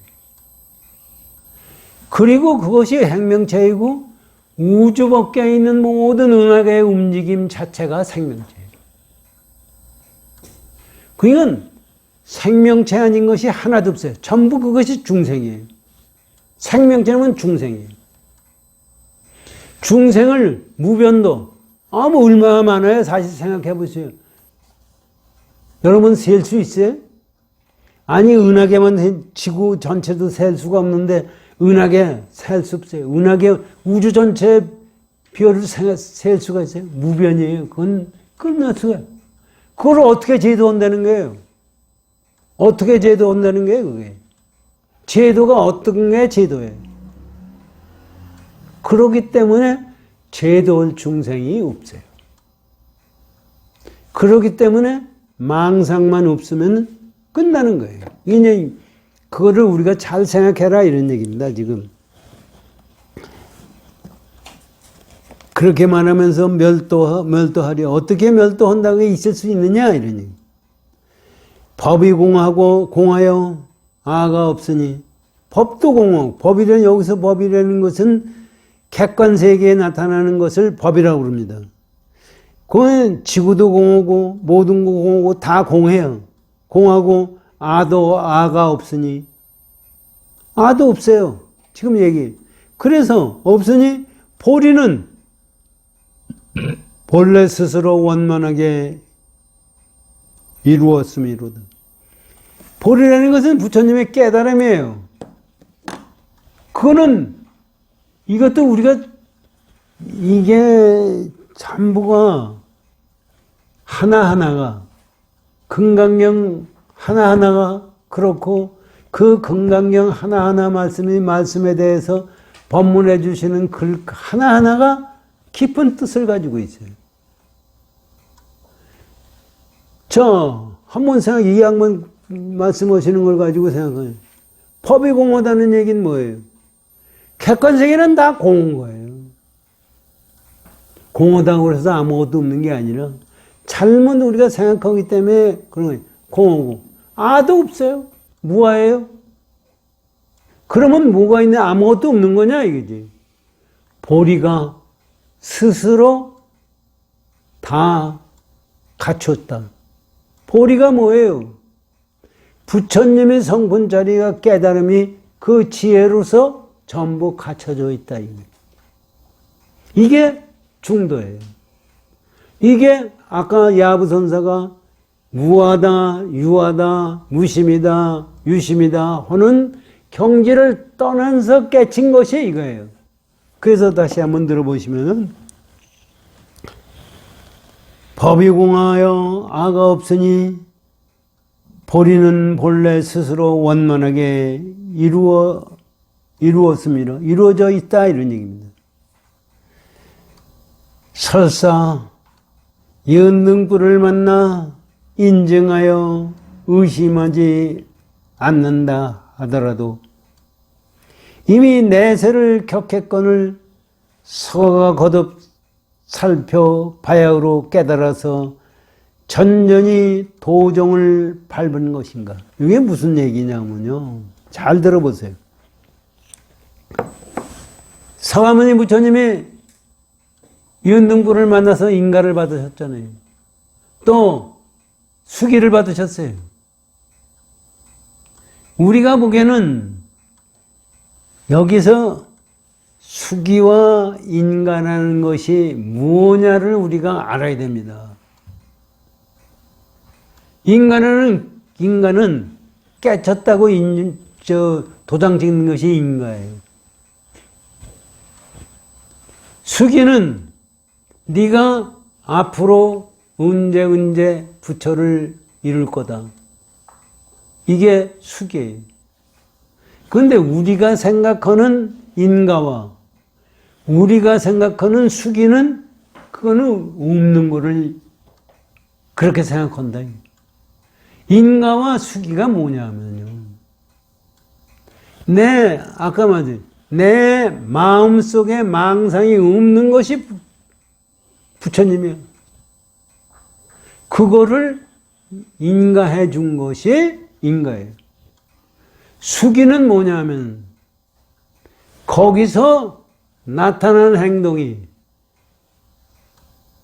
그리고 그것이 생명체이고 우주 밖에 있는 모든 은하계의 움직임 자체가 생명체예요. 그건 생명체 아닌 것이 하나도 없어요. 전부 그것이 중생이에요. 생명체는 중생이에요. 중생을 무변도, 뭐 얼마나 많아요? 사실 생각해 보세요. 여러분 셀 수 있어요? 아니, 은하계만 지구 전체도 셀 수가 없는데 은하계 셀 수 없어요. 은하계 우주 전체 별을 셀 수가 있어요? 무변이에요. 그건 끝날 수가. 그걸 어떻게 제도한다는 거예요? 어떻게 제도한다는 거예요, 그게? 제도가 어떤 게 제도예요? 그렇기 때문에 제도할 중생이 없어요. 그렇기 때문에 망상만 없으면 끝나는 거예요. 이제 그거를 우리가 잘 생각해라 이런 얘기입니다, 지금. 그렇게 말하면서 멸도하려. 어떻게 멸도한다고 있을 수 있느냐, 이런 얘기. 법이 공하여 아가 없으니. 법도 공하고, 법이라는, 여기서 법이라는 것은 객관세계에 나타나는 것을 법이라고 그럽니다. 그건 지구도 공하고, 모든 거 공하고, 다 공해요. 공하고, 아가 없으니. 아도 없어요. 지금 얘기. 그래서 없으니, 보리는 본래 스스로 원만하게 이루었음이로다. 보리라는 것은 부처님의 깨달음이에요. 그거는, 이것도 우리가, 이게 전부가 하나하나가, 금강경 하나하나가 그렇고, 그 금강경 하나하나 말씀에 대해서 법문해 주시는 글 하나하나가 깊은 뜻을 가지고 있어요. 한번 이 양반 말씀하시는 걸 가지고 생각해요. 법이 공하다는 얘기는 뭐예요? 객관세계는 다 공한 거예요. 공하다고 해서 아무것도 없는 게 아니라 잘못 우리가 생각하기 때문에 그런 거예요. 공하고. 아도 없어요. 무아예요. 그러면 뭐가 있냐? 아무것도 없는 거냐 이거지. 보리가 스스로 다 갖췄다. 보리가 뭐예요? 부처님의 성분 자리가 깨달음이 그 지혜로서 전부 갖춰져 있다. 이게 중도예요. 이게 아까 야부선사가 무하다, 유하다, 무심이다, 유심이다 하는 경지를 떠나서 깨친 것이 이거예요. 그래서 다시 한번 들어보시면은 법이 공하여 아가 없으니 보리는 본래 스스로 원만하게 이루었습니다. 이루어져 있다 이런 얘기입니다. 설사 연등불을 만나 인증하여 의심하지 않는다 하더라도 이미 내세를 격했건을 서가 거듭 살펴 바야흐로 깨달아서 전전히 도정을 밟은 것인가. 이게 무슨 얘기냐면요. 잘 들어보세요. 서가모니 부처님이 연등불을 만나서 인가를 받으셨잖아요. 또 수기를 받으셨어요. 우리가 보기에는 여기서 수기와 인가라는 것이 무엇냐를 우리가 알아야 됩니다. 인가는 깨쳤다고 도장 찍는 것이 인가예요. 수기는 네가 앞으로 언제 부처를 이룰 거다. 이게 수기예요. 그런데 우리가 생각하는 인가와 우리가 생각하는 수기는 그거는 없는 거를 그렇게 생각한다. 인가와 수기가 뭐냐면요. 아까 말했지. 내 마음속에 망상이 없는 것이 부처님이야. 그거를 인가해 준 것이 인가예요. 수기는 뭐냐면 거기서 나타난 행동이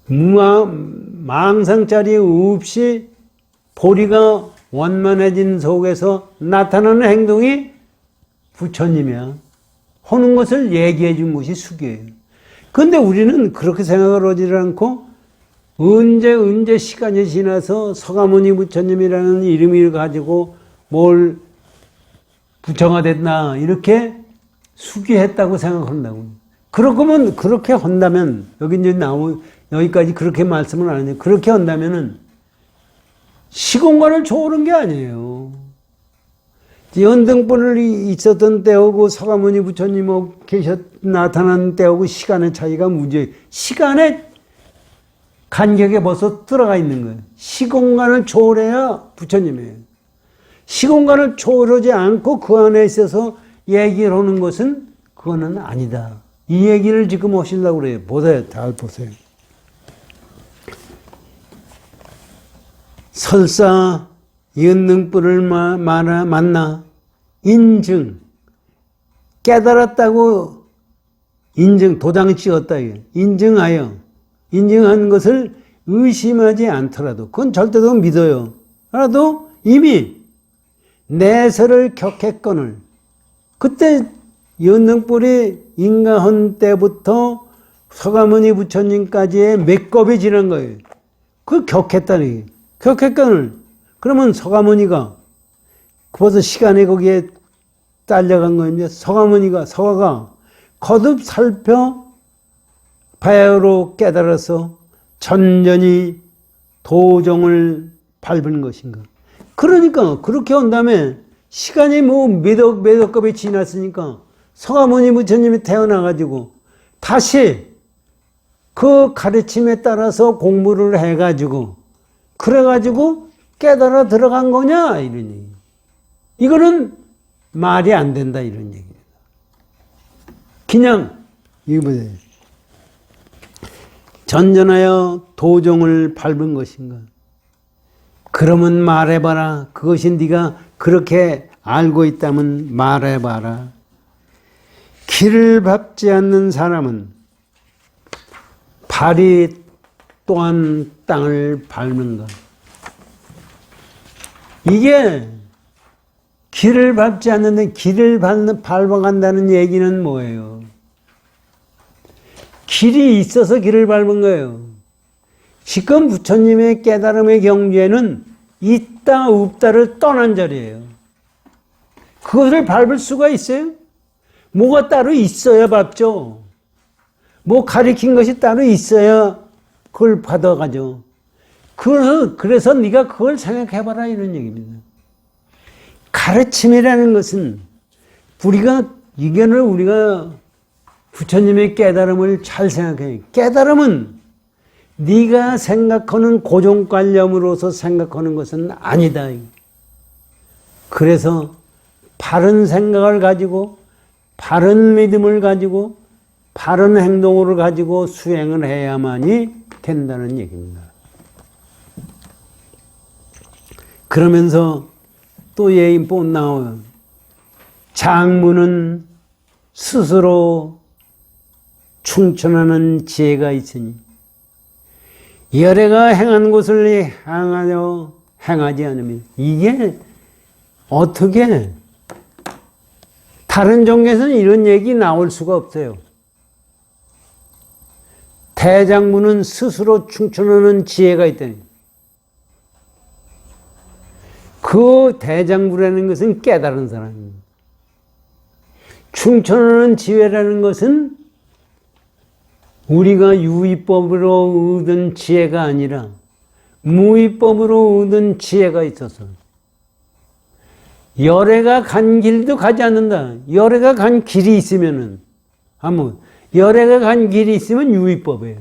망상자리 없이 보리가 원만해진 속에서 나타나는 행동이 부처님이야. 하는 것을 얘기해 준 것이 수기예요. 그런데 우리는 그렇게 생각을 하지 않고 언제 시간이 지나서 서가모니 부처님이라는 이름을 가지고 뭘 부처가 됐나 이렇게 수기했다고 생각한다고. 그렇다면 그렇게 한다면 여기까지 그렇게 말씀을 안 하는데 그렇게 한다면은 시공간을 초월한 게 아니에요. 연등불을 있었던 때하고 서가모니 부처님하고 나타난 때하고 시간의 차이가 무지. 시간의 간격에 벌써 들어가 있는 거예요. 시공간을 초월해야 부처님이에요. 시공간을 초월하지 않고 그 안에 있어서 얘기를 하는 것은 그거는 아니다. 이 얘기를 지금 하시려고 그래요. 보세요. 잘 보세요. 설사 연등불을 만나 인증 깨달았다고 도장을 찍었다. 인증한 것을 의심하지 않더라도 그건 절대로 믿어요. 하나도 이미 내세를 격했거늘 그때 연등불이 인가한 때부터 서가모니 부처님까지의 몇 겁이 지난 거예요. 그 격했다는 얘기예요. 격했거늘 그러면 서가모니가 벌써 시간이 거기에 딸려간 거입니다. 서가가 거듭 살펴 바야흐로 깨달아서 전전히 도정을 밟은 것인가. 그러니까 그렇게 한 다음에 시간이 몇 겁이 지났으니까 서가모니 부처님이 태어나가지고 다시 그 가르침에 따라서 공부를 해가지고 그래가지고 깨달아 들어간 거냐 이런 얘기. 이거는 말이 안 된다 이런 얘기입니다. 그냥 이거 보세요. 전전하여 도정을 밟은 것인가. 그러면 말해봐라. 그것이 네가 그렇게 알고 있다면 말해봐라. 길을 밟지 않는 사람은 발이 또한 땅을 밟는가. 이게 길을 밟지 않는데 길을 밟아간다는 얘기는 뭐예요? 길이 있어서 길을 밟은 거예요. 지금 부처님의 깨달음의 경지에는 있다 없다를 떠난 자리예요. 그것을 밟을 수가 있어요? 뭐가 따로 있어야 밟죠. 뭐 가리킨 것이 따로 있어야 그걸 받아가죠. 그래서 네가 그걸 생각해봐라 이런 얘기입니다. 가르침이라는 것은 우리가 부처님의 깨달음을 잘 생각해요. 깨달음은 네가 생각하는 고정관념으로서 생각하는 것은 아니다. 그래서 바른 생각을 가지고 바른 믿음을 가지고 바른 행동을 가지고 수행을 해야만이 된다는 얘기입니다. 그러면서 또 예인 또 나와요. 장문은 스스로 충천하는 지혜가 있으니 열애가 행한 것을 행하지 않으면 이게 어떻게 다른 종교에서는 이런 얘기 나올 수가 없어요. 대장부는 스스로 충천하는 지혜가 있다니. 그 대장부라는 것은 깨달은 사람입니다. 충천하는 지혜라는 것은 우리가 유의법으로 얻은 지혜가 아니라 무의법으로 얻은 지혜가 있어서 열애가 간 길도 가지 않는다. 열애가 간 길이 있으면은 열애가 간 길이 있으면 유의법이에요.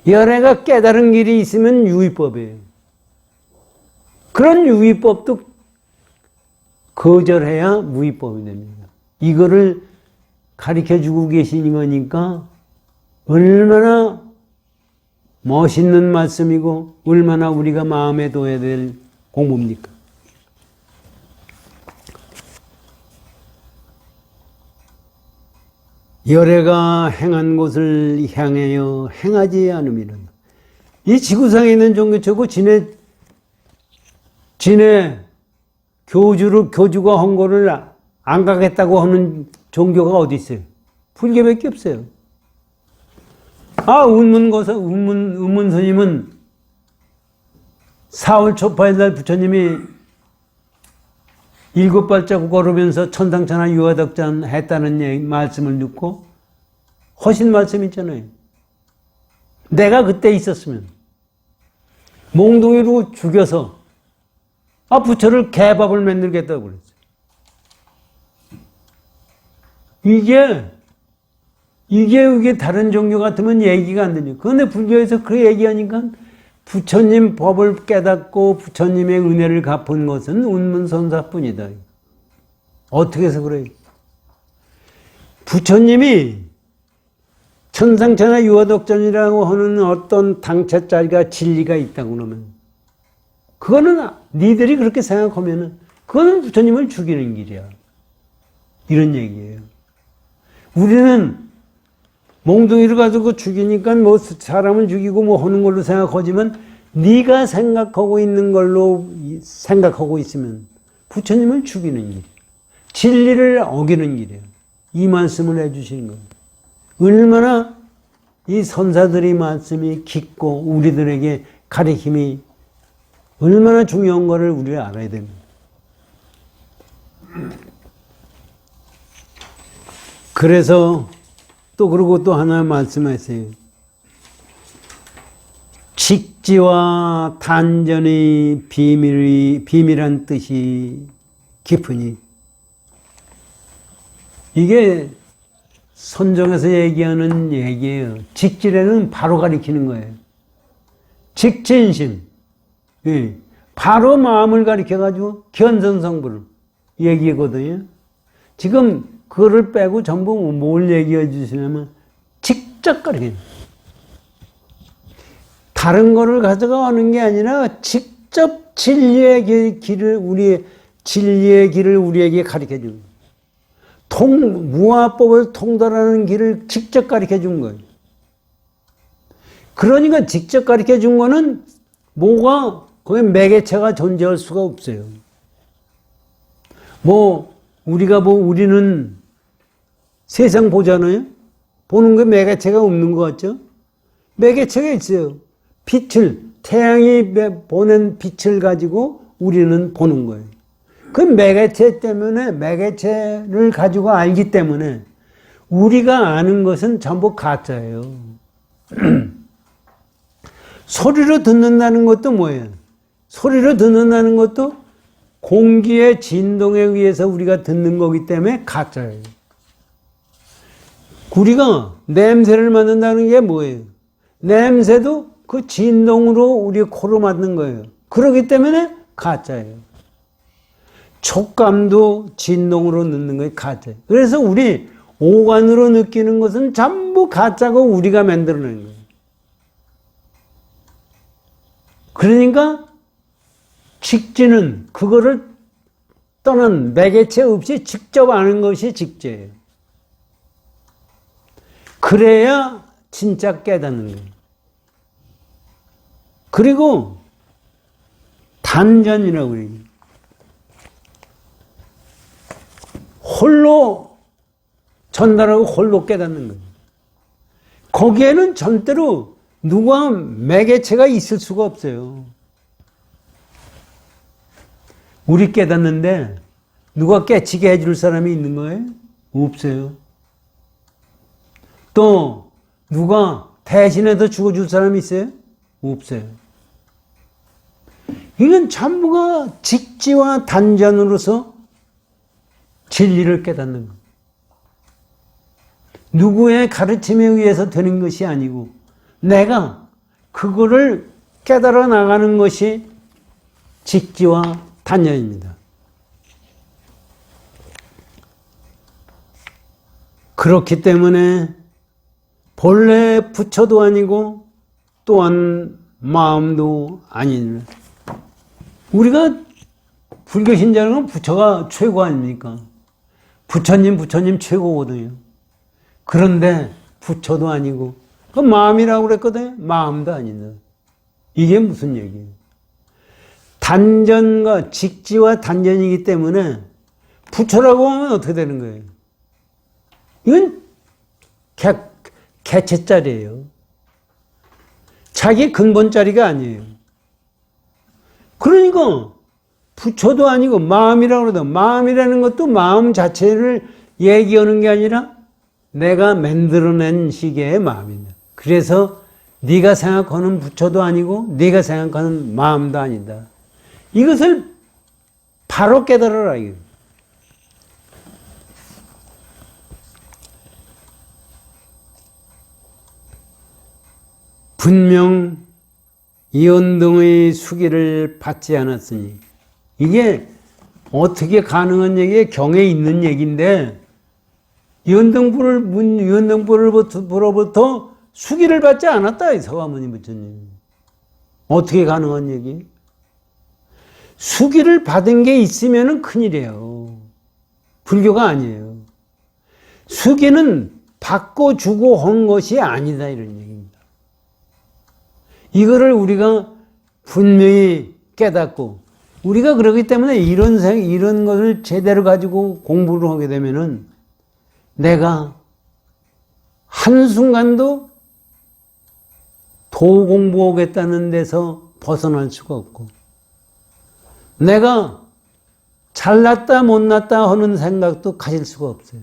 열애가 깨달은 길이 있으면 유의법이에요. 그런 유의법도 거절해야 무의법이 됩니다. 이거를 가르쳐주고 계시는 거니까 얼마나 멋있는 말씀이고 얼마나 우리가 마음에 둬야 될 공부입니까? 열애가 행한 곳을 향하여 행하지 않음이라. 이 지구상에 있는 종교 최고 지네 교주가 한 거를 안 가겠다고 하는 종교가 어디 있어요? 불교밖에 없어요. 운문 스님은 4월 초파일날 부처님이 7발자국 걸으면서 천상천하 유화덕장 했다는 말씀을 듣고 하신 말씀 있잖아요. 내가 그때 있었으면 몽둥이로 죽여서 부처를 개밥을 만들겠다고 그랬어요. 이게 다른 종교 같으면 얘기가 안 되죠. 그런데 불교에서 그 얘기하니까 부처님 법을 깨닫고 부처님의 은혜를 갚은 것은 운문선사뿐이다. 어떻게 해서 그래요? 부처님이 천상천하 유화독전이라고 하는 어떤 당차짜리가 진리가 있다고 그러면 그거는 니들이 그렇게 생각하면은 그거는 부처님을 죽이는 길이야. 이런 얘기예요. 우리는 몽둥이를 가지고 죽이니까 뭐 사람을 죽이고 뭐 하는 걸로 생각하지만 네가 생각하고 있는 걸로 생각하고 있으면 부처님을 죽이는 길이에요. 진리를 어기는 길이에요. 이 말씀을 해주시는 거예요. 얼마나 이 선사들의 말씀이 깊고 우리들에게 가르침이 얼마나 중요한 거를 우리가 알아야 됩니다. 그래서 그리고 또 하나 말씀하세요. 직지와 단전의 비밀한 뜻이 깊으니 이게 선정에서 얘기하는 얘기예요. 직지라는 바로 가리키는 거예요. 직진심. 바로 마음을 가리켜가지고 견선성불을 얘기하거든요. 지금 그거를 빼고 전부 뭘 얘기해 주시냐면 직접 가르쳐요. 다른 거를 가져가는 게 아니라 직접 진리의 길을 우리에게 가르쳐 준 거예요. 무아법을 통달하는 길을 직접 가르쳐 준 거예요. 그러니까 직접 가르쳐 준 거는 거기 매개체가 존재할 수가 없어요. 우리는 세상 보잖아요? 보는 게 매개체가 없는 것 같죠? 매개체가 있어요. 태양이 보낸 빛을 가지고 우리는 보는 거예요. 그 매개체 때문에, 매개체를 가지고 알기 때문에 우리가 아는 것은 전부 가짜예요. 소리로 듣는다는 것도 뭐예요? 소리로 듣는다는 것도 공기의 진동에 의해서 우리가 듣는 거기 때문에 가짜예요. 우리가 냄새를 맡는다는 게 뭐예요? 냄새도 그 진동으로 우리 코로 맡는 거예요. 그렇기 때문에 가짜예요. 촉감도 진동으로 넣는 게 가짜예요. 그래서 우리 오감으로 느끼는 것은 전부 가짜고 우리가 만들어낸 거예요. 그러니까 직지는 그거를 떠난 매개체 없이 직접 아는 것이 직제예요. 그래야 진짜 깨닫는 거예요. 그리고 단전이라고 그래요. 홀로 전달하고 홀로 깨닫는 거예요. 거기에는 절대로 누가 매개체가 있을 수가 없어요. 우리 깨닫는데 누가 깨치게 해줄 사람이 있는 거예요? 없어요. 또 누가 대신해서 죽어줄 사람이 있어요? 없어요. 이건 전부가 직지와 단전으로서 진리를 깨닫는 것. 누구의 가르침에 의해서 되는 것이 아니고 내가 그거를 깨달아 나가는 것이 직지와 단전입니다. 그렇기 때문에 본래 부처도 아니고 또한 마음도 아닌 우리가 불교 신자는 부처가 최고 아닙니까? 부처님 최고거든요. 그런데 부처도 아니고 그 마음이라고 그랬거든요. 마음도 아닌데 이게 무슨 얘기예요? 단전과 직지와 단전이기 때문에 부처라고 하면 어떻게 되는 거예요? 이건 개체짜리예요. 자기 근본짜리가 아니에요. 그러니까 부처도 아니고 마음이라고 그러다 마음이라는 것도 마음 자체를 얘기하는 게 아니라 내가 만들어낸 시계의 마음입니다. 그래서 네가 생각하는 부처도 아니고 네가 생각하는 마음도 아니다. 이것을 바로 깨달아라. 분명 이원등의 수기를 받지 않았으니 이게 어떻게 가능한 얘기에 경에 있는 얘기인데 이원등불로부터 수기를 받지 않았다. 이 서가모니 부처님. 어떻게 가능한 얘기? 수기를 받은 게 있으면 큰일이에요. 불교가 아니에요. 수기는 받고 주고 한 것이 아니다 이런 얘기입니다. 이거를 우리가 분명히 깨닫고 우리가 그러기 때문에 이런 것을 제대로 가지고 공부를 하게 되면은 내가 한순간도 도 공부하겠다는 데서 벗어날 수가 없고 내가 잘났다 못났다 하는 생각도 가질 수가 없어요.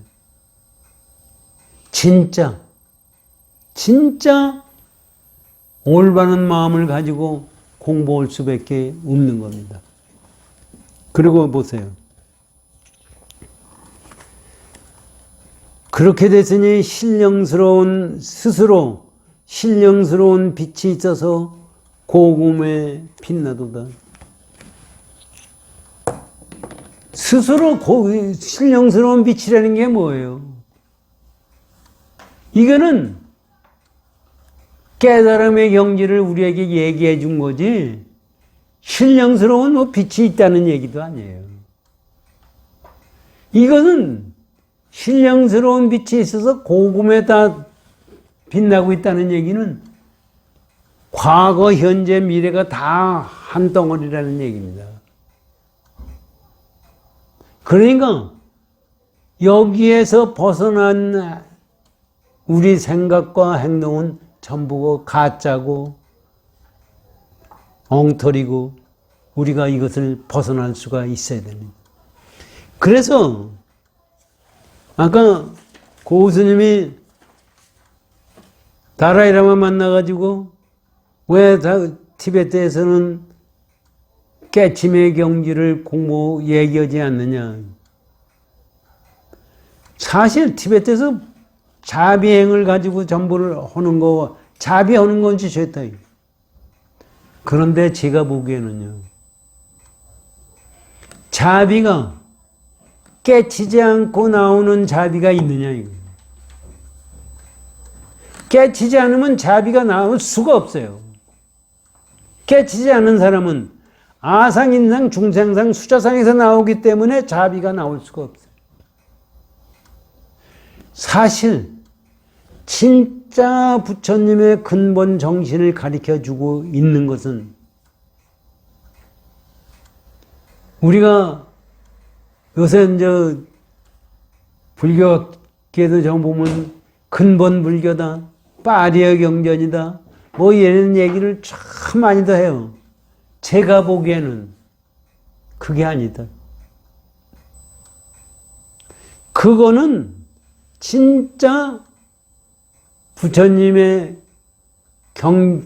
진짜 올바른 마음을 가지고 공부할 수밖에 없는 겁니다. 그리고 보세요. 그렇게 됐으니 스스로 신령스러운 빛이 있어서 고금에 빛나도다. 스스로 신령스러운 빛이라는 게 뭐예요? 이거는 깨달음의 경지를 우리에게 얘기해 준 거지 신령스러운 빛이 있다는 얘기도 아니에요. 이거는 신령스러운 빛이 있어서 고금에 다 빛나고 있다는 얘기는 과거, 현재, 미래가 다 한 덩어리라는 얘기입니다. 그러니까 여기에서 벗어난 우리 생각과 행동은 전부 가짜고 엉터리고 우리가 이것을 벗어날 수가 있어야 됩니다. 그래서 아까 고우스님이 다라이라마 만나가지고 왜 티베트에서는 깨침의 경지를 얘기하지 않느냐. 사실 티베트에서 자비행을 가지고 전부를 하는 거, 자비하는 건지 좋다. 그런데 제가 보기에는요, 자비가 깨치지 않고 나오는 자비가 있느냐, 이거. 깨치지 않으면 자비가 나올 수가 없어요. 깨치지 않은 사람은 아상, 인상, 중생상, 수자상에서 나오기 때문에 자비가 나올 수가 없어요. 사실 진짜 부처님의 근본 정신을 가르쳐주고 있는 것은 우리가 요새 이제 불교계도 좀 보면 근본 불교다, 파리의 경전이다, 뭐 이런 얘기를 참 많이도 해요. 제가 보기에는 그게 아니다. 그거는 진짜 부처님의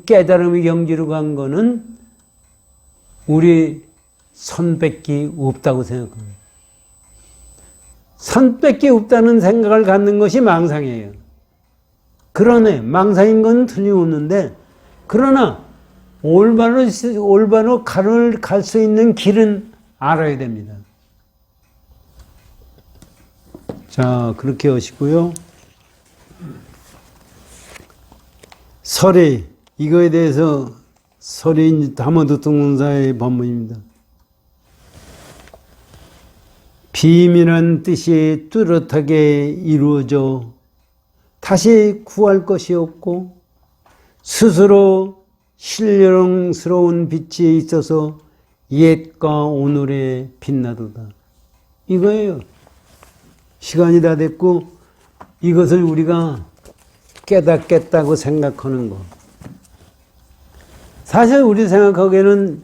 깨달음의 경지로 간 거는 우리 선밖에 없다고 생각합니다. 선밖에 없다는 생각을 갖는 것이 망상이에요. 그러네, 망상인 건 틀림없는데, 그러나 올바로 갈 수 있는 길은 알아야 됩니다. 자, 그렇게 하시고요. 설이, 이거에 대해서 설이 다모도통문사의 법문입니다. 비밀한 뜻이 뚜렷하게 이루어져 다시 구할 것이 없고 스스로 신령스러운 빛이 있어서 옛과 오늘에 빛나도다. 이거예요. 시간이 다 됐고 이것을 우리가 깨닫겠다고 생각하는 거. 사실 우리 생각하기에는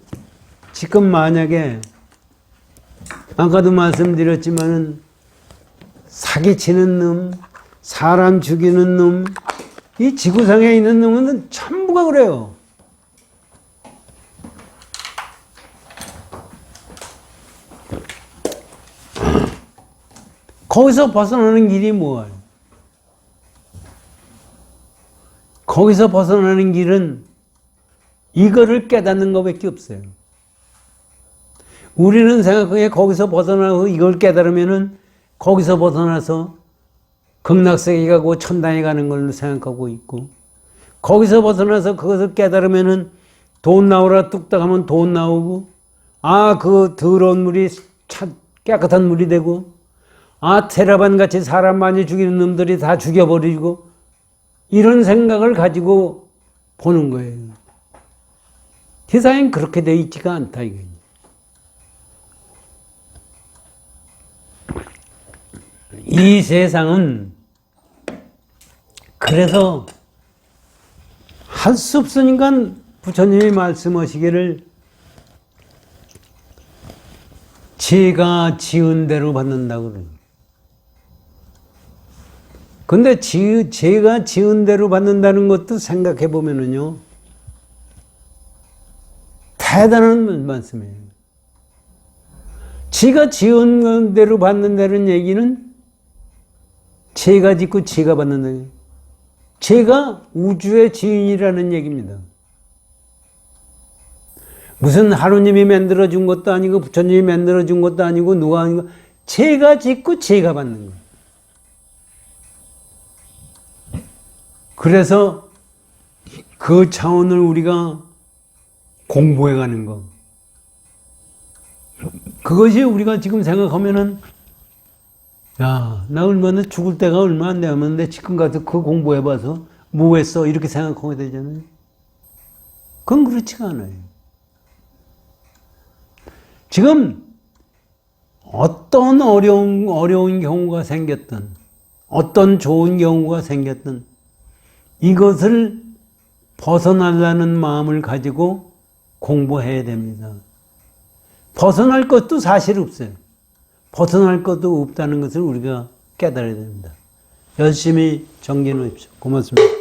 지금 만약에 아까도 말씀드렸지만은 사기치는 놈, 사람 죽이는 놈, 이 지구상에 있는 놈은 전부가 그래요. 거기서 벗어나는 길이 뭐예요? 거기서 벗어나는 길은 이거를 깨닫는 것밖에 없어요. 우리는 생각하기에 거기서 벗어나고 이걸 깨달으면은 거기서 벗어나서 극락세계 가고 천당에 가는 걸로 생각하고 있고, 거기서 벗어나서 그것을 깨달으면은 돈 나오라 뚝딱 하면 돈 나오고, 그 더러운 물이 깨끗한 물이 되고, 테라반 같이 사람 많이 죽이는 놈들이 다 죽여버리고, 이런 생각을 가지고 보는 거예요. 세상엔 그렇게 돼 있지가 않다, 이게. 이 세상은 그래서 할 수 없으니까 부처님이 말씀하시기를 제가 지은 대로 받는다고 그래요. 근데 제가 지은 대로 받는다는 것도 생각해 보면은요, 대단한 말씀이에요. 제가 지은 대로 받는다는 얘기는 제가 짓고 제가 받는다. 제가 우주의 지인이라는 얘기입니다. 무슨 하루님이 만들어준 것도 아니고 부처님이 만들어준 것도 아니고 누가 아니고 제가 짓고 제가 받는 거예요. 그래서 그 차원을 우리가 공부해 가는 거. 그것이 우리가 지금 생각하면은 야, 나 얼마나 죽을 때가 얼마 안 남았는데 지금 가서 그 공부해봐서 뭐 했어? 이렇게 생각하게 되잖아요. 그건 그렇지가 않아요. 지금 어떤 어려운 경우가 생겼든, 어떤 좋은 경우가 생겼든, 이것을 벗어나려는 마음을 가지고 공부해야 됩니다. 벗어날 것도 사실 없어요. 벗어날 것도 없다는 것을 우리가 깨달아야 됩니다. 열심히 정진하십시오. 고맙습니다.